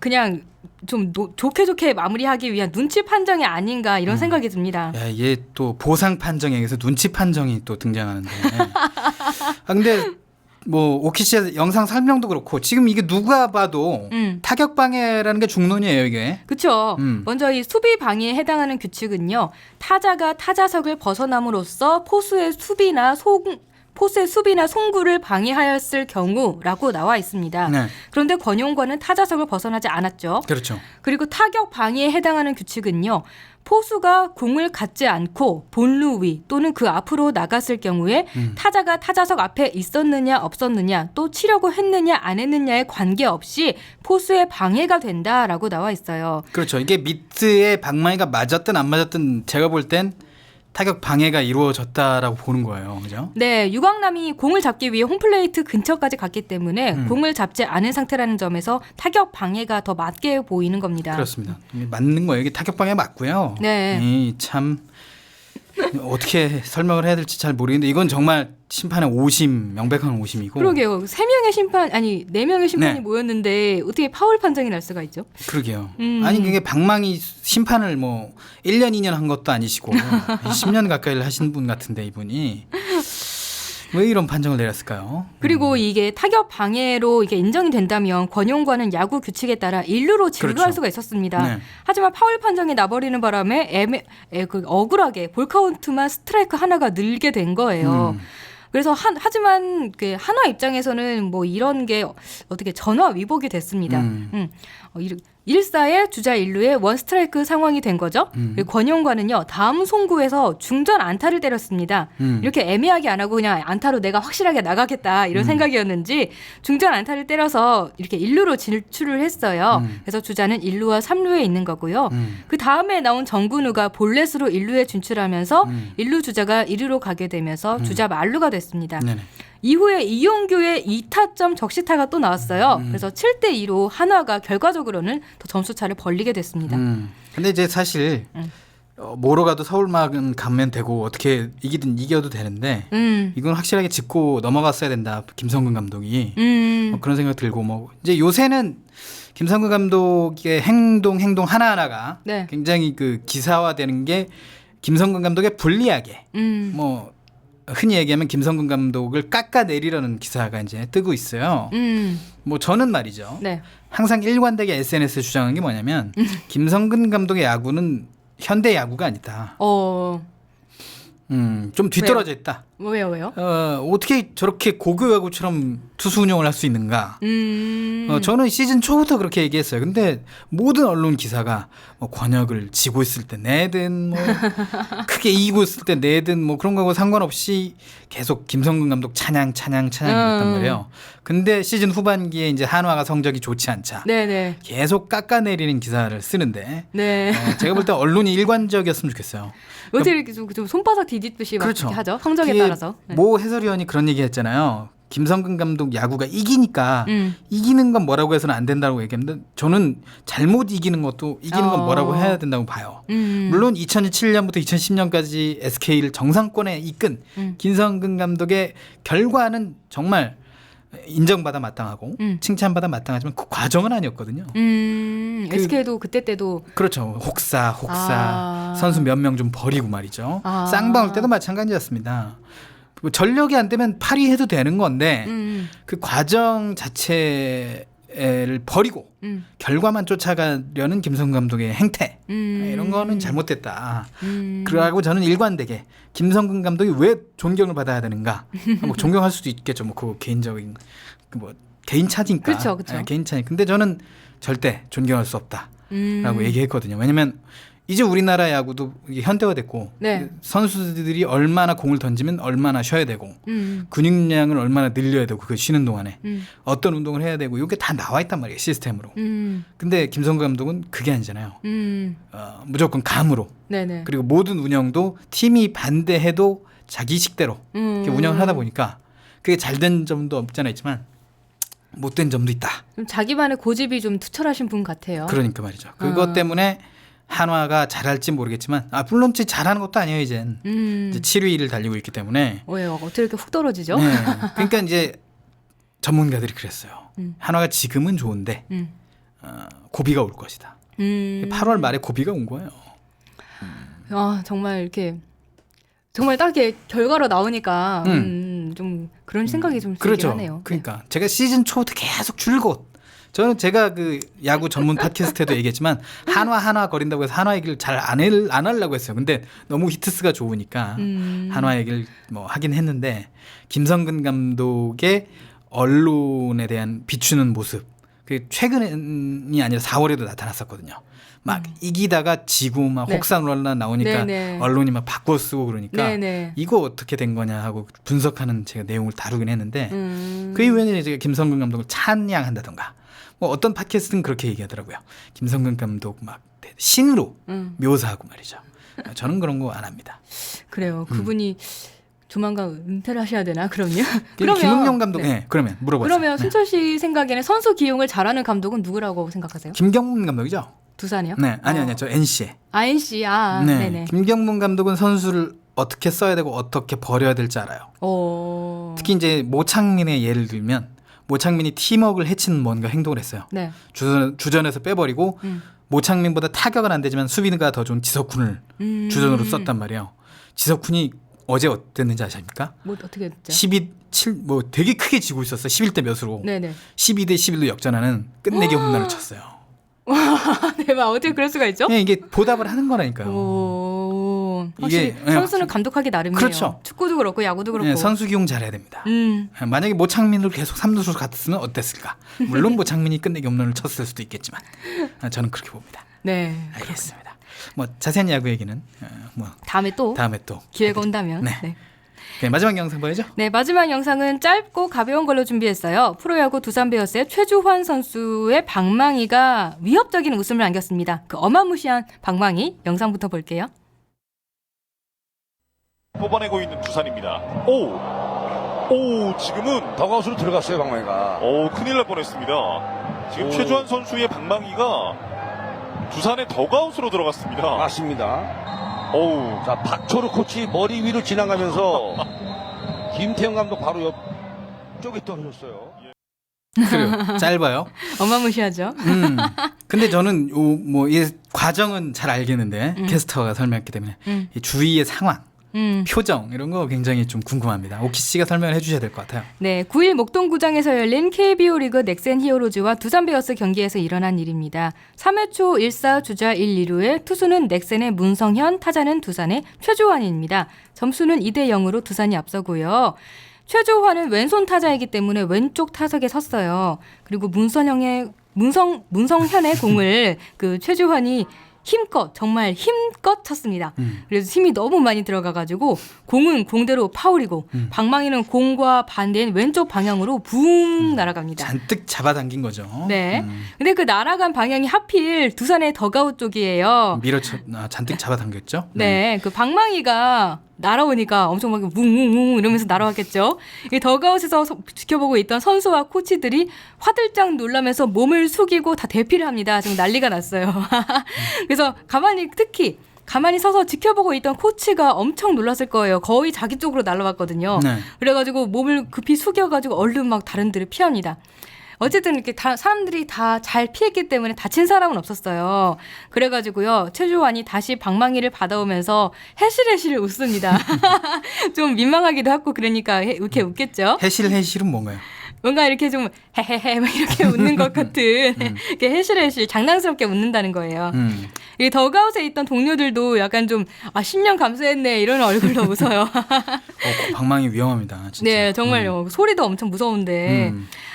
그냥 좀 좋게 좋게 위한 눈치 판정이 아닌가 이런 생각이 듭니다. 야, 얘 또 보상 판정에서 눈치 판정이 또 등장하는데. 근데 뭐 오키 씨의 영상 설명도 그렇고 지금 이게 누가 봐도 타격 방해라는 게 중론이에요, 이게. 그렇죠. 먼저 이 수비 방해에 해당하는 규칙은요. 타자가 타자석을 벗어남으로써 포수의 수비나 송구를 방해하였을 경우라고 나와 있습니다. 네. 그런데 권용관은 타자석을 벗어나지 않았죠. 그렇죠. 그리고 타격 방해에 해당하는 규칙은요. 포수가 공을 갖지 않고 본루 위 또는 그 앞으로 나갔을 경우에 타자가 타자석 앞에 있었느냐 없었느냐 또 치려고 했느냐 안 했느냐에 관계없이 포수의 방해가 된다라고 나와 있어요. 그렇죠. 이게 미트에 방망이가 맞았든 안 맞았든 제가 볼 땐 타격 방해가 이루어졌다라고 보는 거예요. 그죠? 네, 유광남이 공을 잡기 위해 홈플레이트 근처까지 갔기 때문에 공을 잡지 않은 상태라는 점에서 타격 방해가 더 맞게 보이는 겁니다. 그렇습니다. 맞는 거예요. 이게 타격 방해 맞고요. 네. 참 어떻게 설명을 해야 될지 잘 모르겠는데 이건 정말 심판의 오심, 명백한 오심이고. 그러게요. 4명의 심판, 아니 4명의 심판이 네. 모였는데 어떻게 파울 판정이 날 수가 있죠? 그러게요. 아니 그게 방망이 심판을 뭐 1년 2년 한 것도 아니시고 10년 가까이 하신 분 같은데 이분이 왜 이런 판정을 내렸을까요? 그리고 이게 타격 방해로 이게 인정이 된다면 권용관은 야구 규칙에 따라 일루로 진루할 그렇죠. 수가 있었습니다. 네. 하지만 파울 판정이 나버리는 바람에 억울하게 볼 카운트만 스트라이크 하나가 늘게 된 거예요. 그래서 하지만 그 한화 입장에서는 뭐 이런 게 어떻게 전화 위복이 됐습니다. 1사의 주자 1루에 원 스트라이크 상황이 된 거죠. 그리고 권용관은요 다음 송구에서 중전 안타를 때렸습니다. 이렇게 애매하게 안 하고 그냥 안타로 내가 확실하게 나가겠다 이런 생각이었는지 중전 안타를 때려서 이렇게 1루로 진출을 했어요. 그래서 주자는 1루와 3루에 있는 거고요. 그 다음에 나온 정근우가 볼넷으로 1루에 진출하면서 1루 주자가 1루로 가게 되면서 주자 만루가 됐습니다. 네네. 이후에 이용규의 2타점 적시타가 또 나왔어요. 그래서 7대2로 한화가 결과적으로는 더 점수차를 벌리게 됐습니다. 근데 이제 사실 뭐로 가도 서울만 가면 되고 어떻게 이기든 이겨도 되는데 이건 확실하게 짚고 넘어갔어야 된다. 김성근 감독이 뭐 그런 생각 들고 뭐 이제 요새는 김성근 감독의 행동 하나하나가 네. 굉장히 그 기사화되는 게 김성근 감독의 불리하게 뭐 흔히 얘기하면 김성근 감독을 깎아내리려는 기사가 이제 뜨고 있어요. 뭐 저는 말이죠. 네. 항상 일관되게 SNS에 주장한 게 뭐냐면 김성근 감독의 야구는 현대 야구가 아니다. 좀 뒤떨어져 있다. 왜요? 어떻게 저렇게 고교 야구처럼 투수 운영을 할 수 있는가? 저는 시즌 초부터 그렇게 얘기했어요. 근데 모든 언론 기사가 뭐 권역을 지고 있을 때 내든 뭐 크게 이기고 있을 때 내든 뭐 그런 거하고 상관없이 계속 김성근 감독 찬양 이랬단 말이에요. 근데 시즌 후반기에 이제 한화가 성적이 좋지 않자. 네네. 계속 깎아내리는 기사를 쓰는데 네. 제가 볼 때 언론이 일관적이었으면 좋겠어요. 어떻게 이렇게 좀 손바닥 뒤집듯이 막 그렇죠. 이렇게 하죠? 성적에 그게 따라서. 네. 모 해설위원이 그런 얘기 했잖아요. 김성근 감독 야구가 이기니까 이기는 건 뭐라고 해서는 안 된다고 얘기했는데 저는 잘못 이기는 것도 이기는 건 뭐라고 해야 된다고 봐요. 물론 2007년부터 2010년까지 SK를 정상권에 이끈 김성근 감독의 결과는 정말 인정받아 마땅하고 칭찬받아 마땅하지만 그 과정은 아니었거든요. SK도 그때 때도 그렇죠. 혹사 선수 몇 명 좀 버리고 말이죠. 쌍방울 때도 마찬가지였습니다. 뭐 전력이 안 되면 파리해도 되는 건데 그 과정 자체를 버리고 결과만 쫓아가려는 김성근 감독의 행태 이런 거는 잘못됐다. 그러고 저는 일관되게 김성근 감독이 왜 존경을 받아야 되는가? 뭐 존경할 수도 있겠죠. 뭐 그 개인적인 뭐 개인 차니까. 그렇죠. 개인 차니. 근데 저는 절대 존경할 수 없다라고 얘기했거든요. 왜냐면 이제 우리나라 야구도 이게 현대화됐고 네. 선수들이 얼마나 공을 던지면 얼마나 쉬어야 되고 근육량을 얼마나 늘려야 되고 그 쉬는 동안에 어떤 운동을 해야 되고 이게 다 나와 있단 말이에요. 시스템으로. 근데 김성근 감독은 그게 아니잖아요. 무조건 감으로. 네네. 그리고 모든 운영도 팀이 반대해도 자기 식대로 이렇게 운영을 하다 보니까 그게 잘된 점도 없잖아 있지만 못된 점도 있다. 좀 자기만의 고집이 좀 투철하신 분 같아요. 그러니까 말이죠. 그것 때문에 한화가 잘할지 모르겠지만 물론 잘하는 것도 아니에요 이젠. 이제 7위를 달리고 있기 때문에. 왜요? 어떻게 이렇게 훅 떨어지죠? 네. 그러니까 이제 전문가들이 그랬어요. 한화가 지금은 좋은데 고비가 올 것이다. 8월 말에 고비가 온 거예요. 아 정말 이렇게 정말 딱 이렇게 결과로 나오니까 좀 그런 생각이 좀 들긴 그렇죠. 하네요. 그러니까 제가 시즌 초부터 계속 줄곧 저는 제가 그 야구 전문 팟캐스트에도 얘기했지만 한화 거린다고 해서 한화 얘기를 잘 안 하려고 했어요. 근데 너무 히트스가 좋으니까 한화 얘기를 뭐 하긴 했는데 김성근 감독의 언론에 대한 비추는 모습 그 최근이 아니라 4월에도 나타났었거든요. 막 이기다가 지고 막 혹사논란 나오니까 네네. 언론이 막 바꿔 쓰고 그러니까 네네. 이거 어떻게 된 거냐 하고 분석하는 제가 내용을 다루긴 했는데 그 이후에는 이제 김성근 감독을 찬양한다던가 뭐 어떤 팟캐스트는 그렇게 얘기하더라고요. 김성근 감독 막 신으로 묘사하고 말이죠. 저는 그런 거 안 합니다. 그래요. 그분이 조만간 은퇴를 하셔야 되나 그럼요? 김은영 감독 그러면 물어보세요. 그러면 순철 씨 생각에는 선수 기용을 잘하는 감독은 누구라고 생각하세요? 김경문 감독이죠? 두산이요? 네, 아니요, 저 NC에. NC, 네, 네네. 김경문 감독은 선수를 어떻게 써야 되고 어떻게 버려야 될지 알아요. 특히 이제 모창민의 예를 들면 모창민이 팀워크를 해치는 뭔가 행동을 했어요. 네. 주전에서 빼버리고 모창민보다 타격은 안 되지만 수비가 더 좋은 지석훈을 주전으로 썼단 말이에요. 지석훈이 어제 어땠는지 아십니까? 뭐 어떻게 했죠? 12-7 뭐 되게 크게 지고 있었어요. 11대 몇으로. 네네. 12대 11로 역전하는 끝내기 홈런을 쳤어요. 대박. 어떻게 그럴 수가 있죠? 네, 이게 보답을 하는 거라니까요. 확실히 이게, 선수는 감독하기 나름이에요. 그렇죠. 축구도 그렇고 야구도 그렇고. 네, 선수 기용 잘해야 됩니다. 만약에 모창민을 계속 3루수로 갔으면 어땠을까? 물론 모창민이 끝내기 홈런을 쳤을 수도 있겠지만 저는 그렇게 봅니다. 네. 알겠습니다. 뭐 자세한 야구 얘기는 뭐 다음에 또 기회가 온다면. 네. 네, 마지막 영상 보여죠? 네, 마지막 영상은 짧고 가벼운 걸로 준비했어요. 프로야구 두산 베어스의 최주환 선수의 방망이가 위협적인 웃음을 안겼습니다. 그 어마무시한 방망이 영상부터 볼게요. 뽑아내고 있는 두산입니다. 오, 지금은 더가웃으로 들어갔어요 방망이가. 큰일 날 뻔했습니다. 지금 최주환 선수의 방망이가 두산의 더가웃으로 들어갔습니다. 맞습니다. 자 박초르 코치 머리 위로 지나가면서 김태형 감독 바로 옆쪽에 떨어졌어요. 그래요. 짧아요. 어마무시하죠. 근데 저는 이 과정은 잘 알겠는데 캐스터가 설명했기 때문에 이 주위의 상황, 표정 이런 거 굉장히 좀 궁금합니다. 오키 씨가 설명을 해주셔야 될 것 같아요. 네, 9일 목동구장에서 열린 KBO 리그 넥센 히어로즈와 두산 베어스 경기에서 일어난 일입니다. 3회 초 1사 주자 1, 2루에 투수는 넥센의 문성현, 타자는 두산의 최조환입니다. 점수는 2대 0으로 두산이 앞서고요. 최조환은 왼손 타자이기 때문에 왼쪽 타석에 섰어요. 그리고 문성현의 공을 그 최조환이 정말 힘껏 쳤습니다. 그래서 힘이 너무 많이 들어가가지고 공은 공대로 파울이고 방망이는 공과 반대인 왼쪽 방향으로 붕 날아갑니다. 잔뜩 잡아당긴 거죠. 네. 근데 그 날아간 방향이 하필 두산의 더가웃 쪽이에요. 잔뜩 잡아당겼죠. 네. 그 방망이가 날아오니까 엄청 막 뭉뭉뭉 이러면서 날아왔겠죠. 이 더가웃에서 지켜보고 있던 선수와 코치들이 화들짝 놀라면서 몸을 숙이고 다 대피를 합니다. 지금 난리가 났어요. 그래서 특히 가만히 서서 지켜보고 있던 코치가 엄청 놀랐을 거예요. 거의 자기 쪽으로 날아왔거든요. 네. 그래가지고 몸을 급히 숙여가지고 얼른 막 다른 데를 피합니다. 어쨌든 이렇게 사람들이 다 잘 피했기 때문에 다친 사람은 없었어요. 그래가지고요, 최주환이 다시 방망이를 받아오면서 해실해실 웃습니다. 좀 민망하기도 하고 그러니까 이렇게 웃겠죠. 해실은 뭔가요? 뭔가 이렇게 좀 헤헤헤 막 이렇게 웃는 것 같은 이렇게 해실해실 장난스럽게 웃는다는 거예요. 이 더가웃에 있던 동료들도 약간 좀 10년 감수했네 이런 얼굴로 웃어요. 방망이 위험합니다. 진짜. 네, 정말요. 소리도 엄청 무서운데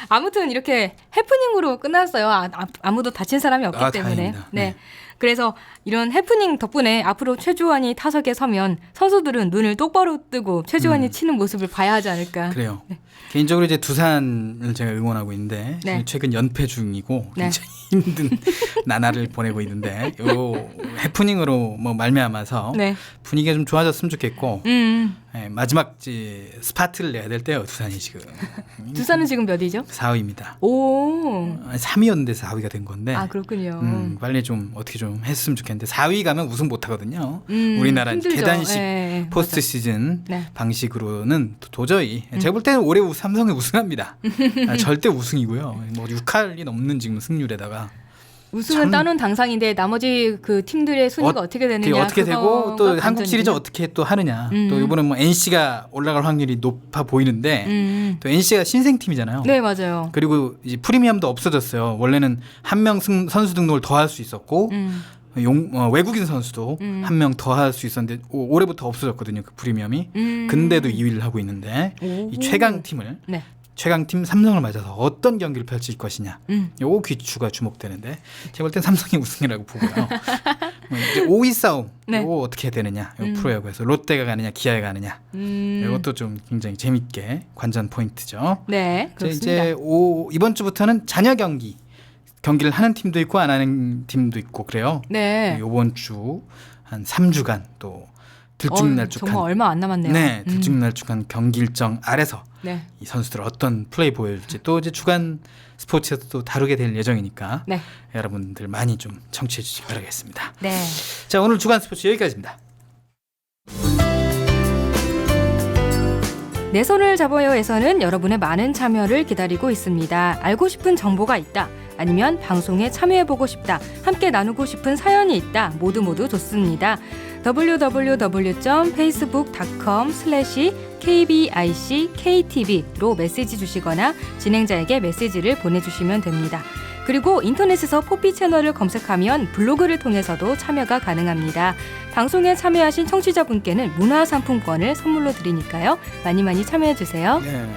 아무튼 이렇게 해프닝으로 끝났어요. 아무도 다친 사람이 없기 때문에. 다행이다. 네. 그래서 이런 해프닝 덕분에 앞으로 최주환이 타석에 서면 선수들은 눈을 똑바로 뜨고 최주환이 치는 모습을 봐야 하지 않을까. 그래요. 네. 개인적으로 이제 두산을 제가 응원하고 있는데 네. 최근 연패 중이고 네. 굉장히 힘든 나날을 보내고 있는데 요 해프닝으로 말미암아서 네. 분위기가 좀 좋아졌으면 좋겠고 네, 마지막 스파트를 내야 될 때요. 두산이 지금. 두산은 지금 몇이죠? 4위입니다. 오. 3위였는데 4위가 된 건데. 아 그렇군요. 빨리 좀 어떻게 좀 좀 했으면 좋겠는데 4위 가면 우승 못 하거든요. 우리나라 힘들죠. 계단식 예, 포스트 맞아. 시즌 네. 방식으로는 도저히 제가 볼 때는 올해 삼성이 우승합니다. 절대 우승이고요. 뭐 6할이 넘는 지금 승률에다가 우승은 따놓은 당상인데 나머지 그 팀들의 순위가 어떻게 되느냐 어떻게 되고 또 그거가 한국 시리즈 관건이군요. 어떻게 또 하느냐. 또 이번에 뭐 NC가 올라갈 확률이 높아 보이는데 또 NC가 신생팀이잖아요. 네, 맞아요. 그리고 이제 프리미엄도 없어졌어요. 원래는 한 명 선수 등록을 더 할 수 있었고 외국인 선수도 한 명 더 할 수 있었는데 올해부터 없어졌거든요. 그 프리미엄이. 근데도 2위를 하고 있는데 이 최강팀을 네. 최강팀 삼성을 맞아서 어떤 경기를 펼칠 것이냐. 요 귀추가 주목되는데 제가 볼 땐 삼성이 우승이라고 보고요. 뭐 이제 5위 싸움 네. 이거 어떻게 되느냐. 요 프로야구에서 롯데가 가느냐 기아가 가느냐. 이것도 좀 굉장히 재밌게 관전 포인트죠. 네, 자, 그렇습니다. 이제 이번 주부터는 잔여 경기를 하는 팀도 있고 안 하는 팀도 있고 그래요. 네. 이번 주 한 3주간 또 들쭉날쭉한 정말 얼마 안 남았네요. 네, 들쭉날쭉한 경기 일정 아래서 네. 이 선수들 어떤 플레이 보여줄지 또 이제 주간 스포츠에서 또 다루게 될 예정이니까 네. 여러분들 많이 좀 청취해 주시기 바라겠습니다. 네. 자, 오늘 주간 스포츠 여기까지입니다. 내 손을 잡아요에서는 여러분의 많은 참여를 기다리고 있습니다. 알고 싶은 정보가 있다. 아니면 방송에 참여해보고 싶다. 함께 나누고 싶은 사연이 있다. 모두 좋습니다. www.facebook.com/kbickTV로 메시지 주시거나 진행자에게 메시지를 보내주시면 됩니다. 그리고 인터넷에서 포피 채널을 검색하면 블로그를 통해서도 참여가 가능합니다. 방송에 참여하신 청취자분께는 문화상품권을 선물로 드리니까요. 많이 참여해주세요. 네,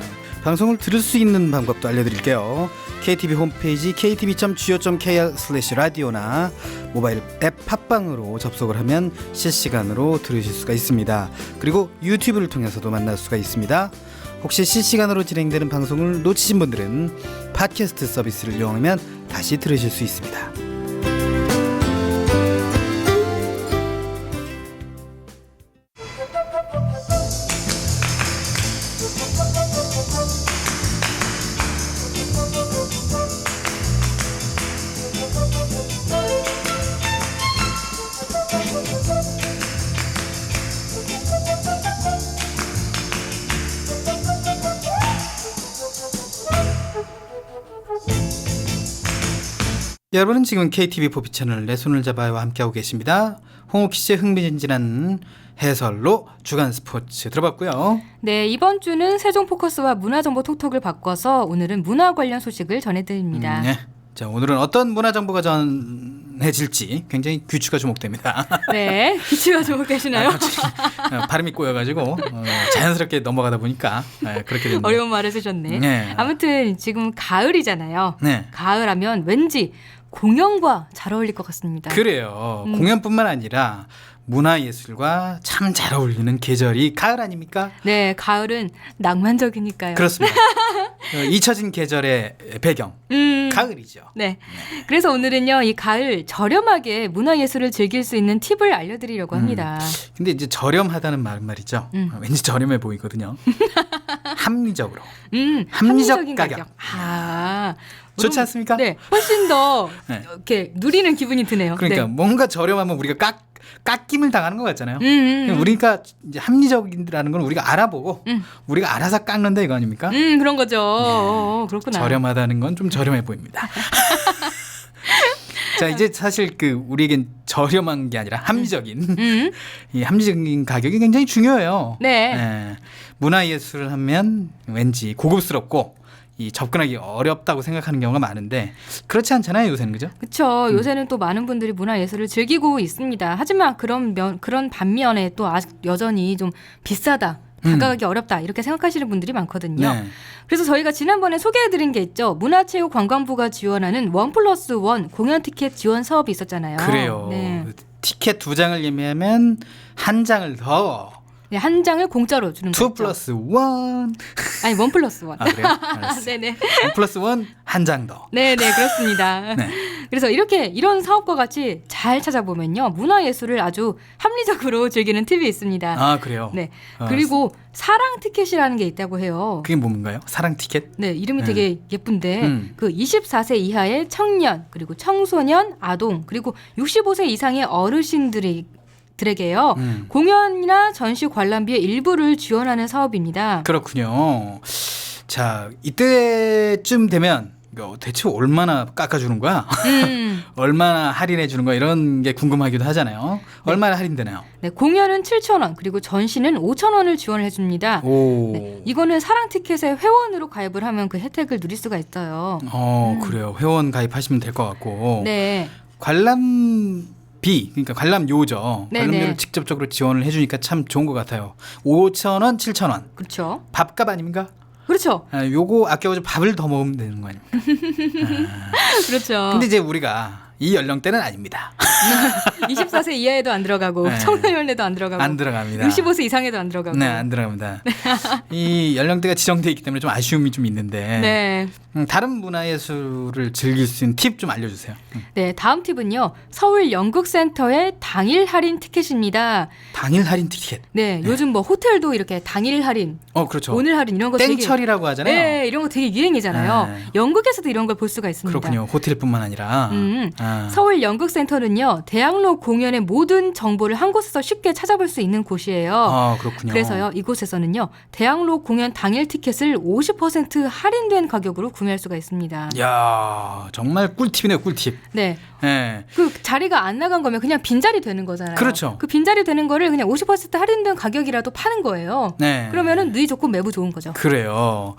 방송을 들을 수 있는 방법도 알려드릴게요. KTV 홈페이지 ktv.go.kr/radio나 모바일 앱 팟빵으로 접속을 하면 실시간으로 들으실 수가 있습니다. 그리고 유튜브를 통해서도 만날 수가 있습니다. 혹시 실시간으로 진행되는 방송을 놓치신 분들은 팟캐스트 서비스를 이용하면 다시 들으실 수 있습니다. 여러분은 지금 KTV 포피 채널 내 손을 잡아요와 함께하고 계십니다. 홍옥희 씨의 흥미진진한 해설로 주간 스포츠 들어봤고요. 네, 이번 주는 세종포커스와 문화정보 톡톡을 바꿔서 오늘은 문화 관련 소식을 전해드립니다. 네. 자, 오늘은 어떤 문화 정보가 전해질지 굉장히 귀추가 주목됩니다. 네, 기치가 주목되시나요? 발음이 꼬여가지고 자연스럽게 넘어가다 보니까 그렇게 됐네요. 어려운 말을 쓰셨네. 네. 아무튼 지금 가을이잖아요. 네. 가을하면 왠지 공연과 잘 어울릴 것 같습니다. 그래요. 공연뿐만 아니라 문화예술과 참 잘 어울리는 계절이 가을 아닙니까? 네, 가을은 낭만적이니까요. 그렇습니다. 잊혀진 계절의 배경 가을이죠. 네. 그래서 오늘은요, 이 가을 저렴하게 문화예술을 즐길 수 있는 팁을 알려드리려고 합니다. 근데 이제 저렴하다는 말이죠. 왠지 저렴해 보이거든요. 합리적으로. 합리적 가격. 아, 좋지 않습니까? 네, 훨씬 더 네. 이렇게 누리는 기분이 드네요. 그러니까 네. 뭔가 저렴하면 우리가 깎임을 당하는 것 같잖아요. 우리가 이제 합리적이라는 건 우리가 알아보고 우리가 알아서 깎는다 이거 아닙니까? 그런 거죠. 그렇구나. 저렴하다는 건 좀 저렴해 보입니다. 자, 이제 사실 우리에겐 저렴한 게 아니라 합리적인 이 합리적인 가격이 굉장히 중요해요. 네. 문화예술을 하면 왠지 고급스럽고 이 접근하기 어렵다고 생각하는 경우가 많은데 그렇지 않잖아요, 요새는. 그죠? 그렇죠. 요새는 또 많은 분들이 문화예술을 즐기고 있습니다. 하지만 그런 반면에 또 아직 여전히 좀 비싸다. 다가가기 어렵다 이렇게 생각하시는 분들이 많거든요. 네. 그래서 저희가 지난번에 소개해드린 게 있죠. 문화체육관광부가 지원하는 1+1 공연 티켓 지원 사업이 있었잖아요. 그래요. 네. 티켓 2장을 예매하면 한 장을 더 네, 한 장을 공짜로 주는 2 거죠. 플러스 1. 아니 1+1. 아, 그래요? 알았어요. 네네. 1 플러스 1 한 장 더. 네네 그렇습니다. 네. 그래서 이런 사업과 같이 잘 찾아보면요. 문화예술을 아주 합리적으로 즐기는 팁이 있습니다. 아, 그래요? 네. 그리고 사랑 티켓이라는 게 있다고 해요. 그게 뭔가요? 사랑 티켓? 네, 이름이 되게 예쁜데 그 24세 이하의 청년, 그리고 청소년, 아동, 그리고 65세 이상의 어르신들에게요. 공연이나 전시 관람비의 일부를 지원하는 사업입니다. 그렇군요. 자, 이때쯤 되면 이거 대체 얼마나 깎아주는 거야? 얼마나 할인해 주는 거야? 이런 게 궁금하기도 하잖아요. 얼마나 할인되나요? 네, 공연은 7,000원, 그리고 전시는 5,000원을 지원을 해줍니다. 오. 네, 이거는 사랑 티켓에 회원으로 가입을 하면 그 혜택을 누릴 수가 있어요. 그래요. 회원 가입하시면 될 것 같고. 네. 관람비, 그러니까 관람료죠. 네네. 관람료를 직접적으로 지원을 해주니까 참 좋은 것 같아요. 5,000원, 7,000원. 그렇죠. 밥값 아닙니까? 그렇죠. 아, 요거 아껴가지고 밥을 더 먹으면 되는 거 아닙니까? 그렇죠. 근데 이제 우리가 이 연령대는 아닙니다. 24세 이하에도 안 들어가고 네. 청소년에도 안 들어가고 안 들어갑니다. 65세 이상에도 안 들어가고. 네, 안 들어갑니다. 이 연령대가 지정돼 있기 때문에 좀 아쉬움이 좀 있는데. 네. 다른 문화예술을 즐길 수 있는 팁 좀 알려주세요. 네, 다음 팁은요. 서울 연극센터의 당일 할인 티켓입니다. 당일 할인 티켓. 네, 요즘 뭐 호텔도 이렇게 당일 할인, 그렇죠. 오늘 할인 이런 거 되게 땡처리라고 하잖아요. 네, 이런 거 되게 유행이잖아요. 네. 연극에서도 이런 걸 볼 수가 있습니다. 그렇군요. 호텔뿐만 아니라. 서울 연극센터는요. 대학로 공연의 모든 정보를 한 곳에서 쉽게 찾아볼 수 있는 곳이에요. 그렇군요. 그래서요. 이곳에서는요. 대학로 공연 당일 티켓을 50% 할인된 가격으로 구매할 수가 있습니다. 야, 정말 꿀팁이네요, 꿀팁. 네. 네. 그 자리가 안 나간 거면 그냥 빈자리 되는 거잖아요. 그렇죠. 그 빈자리 되는 거를 그냥 50% 할인된 가격이라도 파는 거예요. 네. 그러면은 누이 좋고 매부 좋은 거죠. 그래요.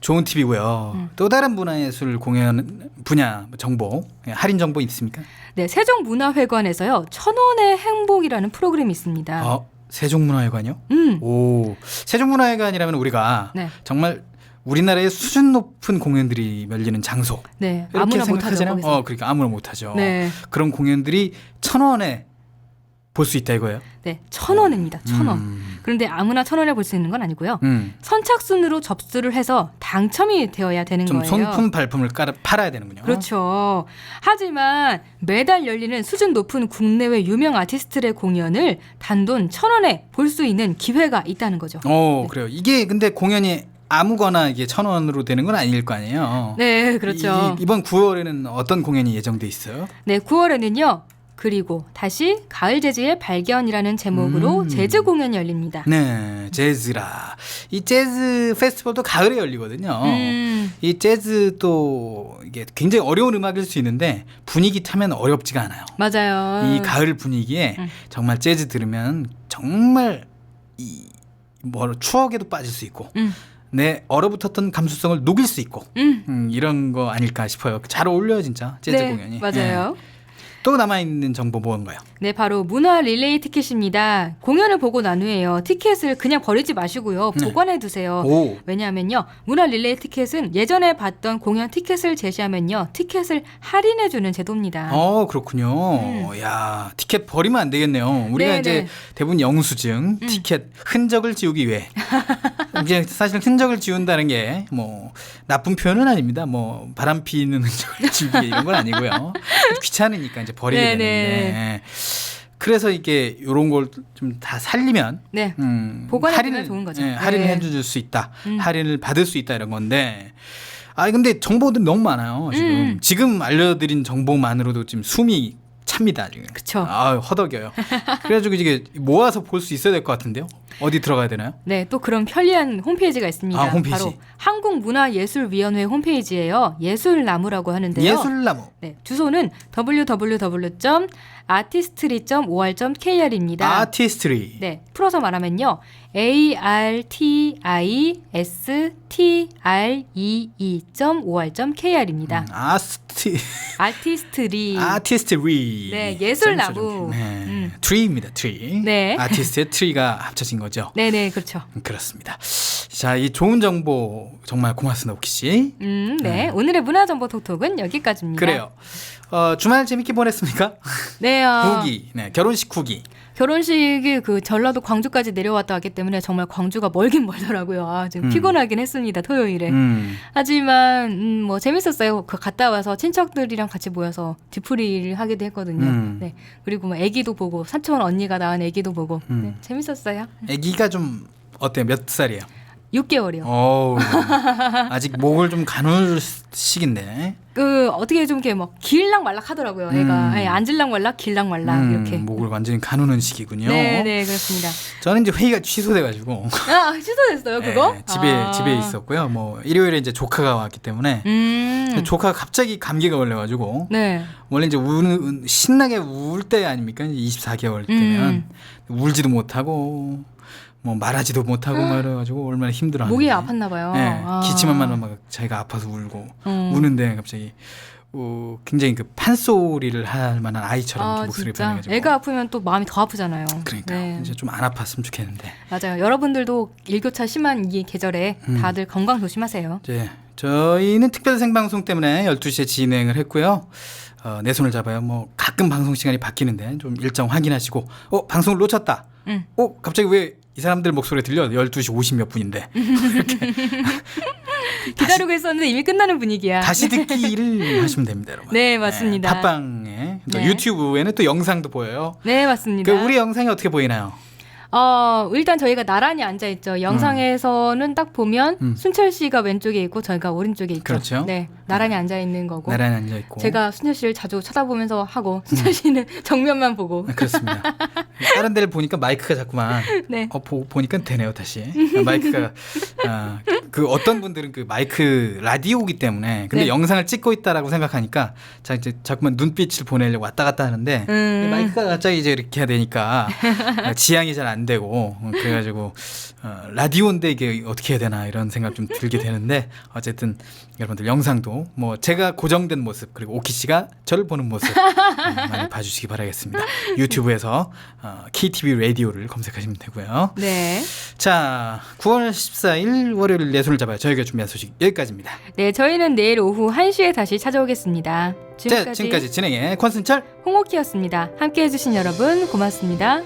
좋은 팁이고요. 또 다른 문화예술 공연 분야 정보, 할인 정보 있습니까? 네, 세종문화회관에서요. 1,000원의 행복이라는 프로그램이 있습니다. 세종문화회관이요? 오, 세종문화회관이라면 우리가 네. 정말 우리나라의 수준 높은 공연들이 열리는 장소. 네, 이렇게 아무나 못하죠. 생각하잖아요. 거기서. 그러니까 아무나 못하죠. 네. 그런 공연들이 1,000원에 볼 수 있다 이거예요? 네, 1,000원입니다. 1,000원. 그런데 아무나 1,000원에 볼 수 있는 건 아니고요. 선착순으로 접수를 해서 당첨이 되어야 되는 좀 거예요. 손품 발품을 팔아야 되는군요. 그렇죠. 하지만 매달 열리는 수준 높은 국내외 유명 아티스트의 공연을 단돈 1,000원에 볼 수 있는 기회가 있다는 거죠. 그래요. 이게 근데 공연이 아무거나 이게 1,000원으로 되는 건 아닐 거 아니에요. 네, 그렇죠. 이번 9월에는 어떤 공연이 예정돼 있어요? 네, 9월에는요. 그리고 다시 가을 재즈의 발견이라는 제목으로 재즈 공연이 열립니다. 네, 재즈라. 이 재즈 페스티벌도 가을에 열리거든요. 이 재즈도 이게 굉장히 어려운 음악일 수 있는데 분위기 타면 어렵지가 않아요. 맞아요. 이 가을 분위기에 정말 재즈 들으면 정말 추억에도 빠질 수 있고 내 얼어붙었던 감수성을 녹일 수 있고 이런 거 아닐까 싶어요. 잘 어울려요 진짜 재즈 네, 공연이. 맞아요. 네. 또 남아있는 정보 뭔가요? 네, 바로 문화 릴레이 티켓입니다. 공연을 보고 난 후에요. 티켓을 그냥 버리지 마시고요. 보관해 두세요. 오. 왜냐하면요. 문화 릴레이 티켓은 예전에 봤던 공연 티켓을 제시하면요. 티켓을 할인해 주는 제도입니다. 그렇군요. 야, 티켓 버리면 안 되겠네요. 우리가 네네. 이제 대부분 영수증, 티켓 흔적을 지우기 위해 이제 사실 흔적을 지운다는 게 뭐 나쁜 표현은 아닙니다. 뭐 바람 피는 흔적을 지우기 이런 건 아니고요. 귀찮으니까 이제 버리게 네네. 되는데. 그래서 이게 이런 걸 좀 다 살리면 네. 보관해두면 좋은 거죠. 할인을 네. 해줄 수 있다. 할인을 받을 수 있다 이런 건데. 근데 정보들이 너무 많아요. 지금 알려드린 정보만으로도 지금 숨이 찹니다. 지금. 그쵸. 허덕여요. 그래가지고 이게 모아서 볼 수 있어야 될 것 같은데요. 어디 들어가야 되나요? 네, 또 그런 편리한 홈페이지가 있습니다. 홈페이지. 바로 한국문화예술위원회 홈페이지예요. 예술나무라고 하는데요. 예술나무. 네, 주소는 www.artistry.or.kr입니다. 아티스트리. 네, 풀어서 말하면요. artistry.or.kr입니다. 아티스트리. 네, 예술나무. 네. 트리입니다. 트리. 네. 아티스트의 트리가 합쳐진 거죠. 네네, 그렇죠. 그렇습니다. 자, 이 좋은 정보 정말 고맙습니다, 오키 씨. 네, 오늘의 문화정보 톡톡은 여기까지입니다. 그래요. 주말 재밌게 보냈습니까? 네, 후기. 네, 결혼식 후기. 결혼식이 그 전라도 광주까지 내려왔다 왔기 때문에 정말 광주가 멀긴 멀더라고요. 아, 좀 피곤하긴 했습니다. 토요일에. 하지만 뭐 재밌었어요. 그 갔다 와서 친척들이랑 같이 모여서 뒤풀이를 하기도 했거든요. 네. 그리고 뭐 아기도 보고 사촌 언니가 낳은 아기도 보고 네, 재밌었어요. 아기가 좀 어때요? 몇 살이에요? 6개월이요. 어우, 아직 목을 좀 가눌 시기인데. 그 어떻게 좀 이렇게 뭐 길락말락 하더라고요. 애가 아니, 앉을락말락, 길락말락 이렇게. 목을 완전히 가누는 시기군요. 네, 네 그렇습니다. 저는 이제 회의가 취소돼가지고 아 취소됐어요 그거? 네, 집에 있었고요. 뭐 일요일에 이제 조카가 왔기 때문에 조카가 갑자기 감기가 걸려가지고 네. 원래 이제 신나게 울 때 아닙니까? 이제 24개월 때면 울지도 못하고. 뭐 말하지도 못하고 말해가지고 얼마나 힘들어하는지. 목이 아팠나 봐요. 네, 아. 기침만 막 자기가 아파서 울고 우는데 갑자기 굉장히 그 판소리를 할 만한 아이처럼 목소리 진짜? 변해가지고. 애가 아프면 또 마음이 더 아프잖아요. 그러니까 네. 이제 좀 안 아팠으면 좋겠는데. 맞아요. 여러분들도 일교차 심한 이 계절에 다들 건강 조심하세요. 이제 저희는 특별 생방송 때문에 12시에 진행을 했고요. 내 손을 잡아요. 뭐 가끔 방송 시간이 바뀌는데 좀 일정 확인하시고 방송을 놓쳤다. 갑자기 왜 이 사람들 목소리 들려? 12시 50 몇 분인데. 이렇게 기다리고 있었는데 이미 끝나는 분위기야. 다시 듣기를 하시면 됩니다, 여러분. 네, 맞습니다. 네, 팟빵에 또 네. 유튜브에는 또 영상도 보여요. 네, 맞습니다. 그 우리 영상이 어떻게 보이나요? 일단 저희가 나란히 앉아 있죠. 영상에서는 딱 보면 순철 씨가 왼쪽에 있고 저희가 오른쪽에 있죠. 그렇죠. 네, 나란히 앉아 있는 거고. 나란히 앉아 있고. 제가 순철 씨를 자주 쳐다보면서 하고 순철 씨는 정면만 보고. 그렇습니다. 다른 데를 보니까 마이크가 자꾸만 네. 보니까 되네요 다시. 마이크가 그 어떤 분들은 그 마이크 라디오기 때문에 근데 네. 영상을 찍고 있다라고 생각하니까 이제 자꾸만 눈빛을 보내려고 왔다 갔다 하는데 마이크가 갑자기 이제 이렇게 해야 되니까 지향이 잘 안 되고 그래가지고 라디오인데 이게 어떻게 해야 되나 이런 생각 좀 들게 되는데 어쨌든 여러분들 영상도 뭐 제가 고정된 모습 그리고 오키 씨가 저를 보는 모습 많이 봐주시기 바라겠습니다. 유튜브에서 KTV 라디오를 검색하시면 되고요. 네. 자, 9월 14일 월요일 내 손을 잡아요. 저희가 준비한 소식 여기까지입니다. 네, 저희는 내일 오후 1시에 다시 찾아오겠습니다. 지금까지 진행의 권순철 홍옥희였습니다. 함께해 주신 여러분 고맙습니다.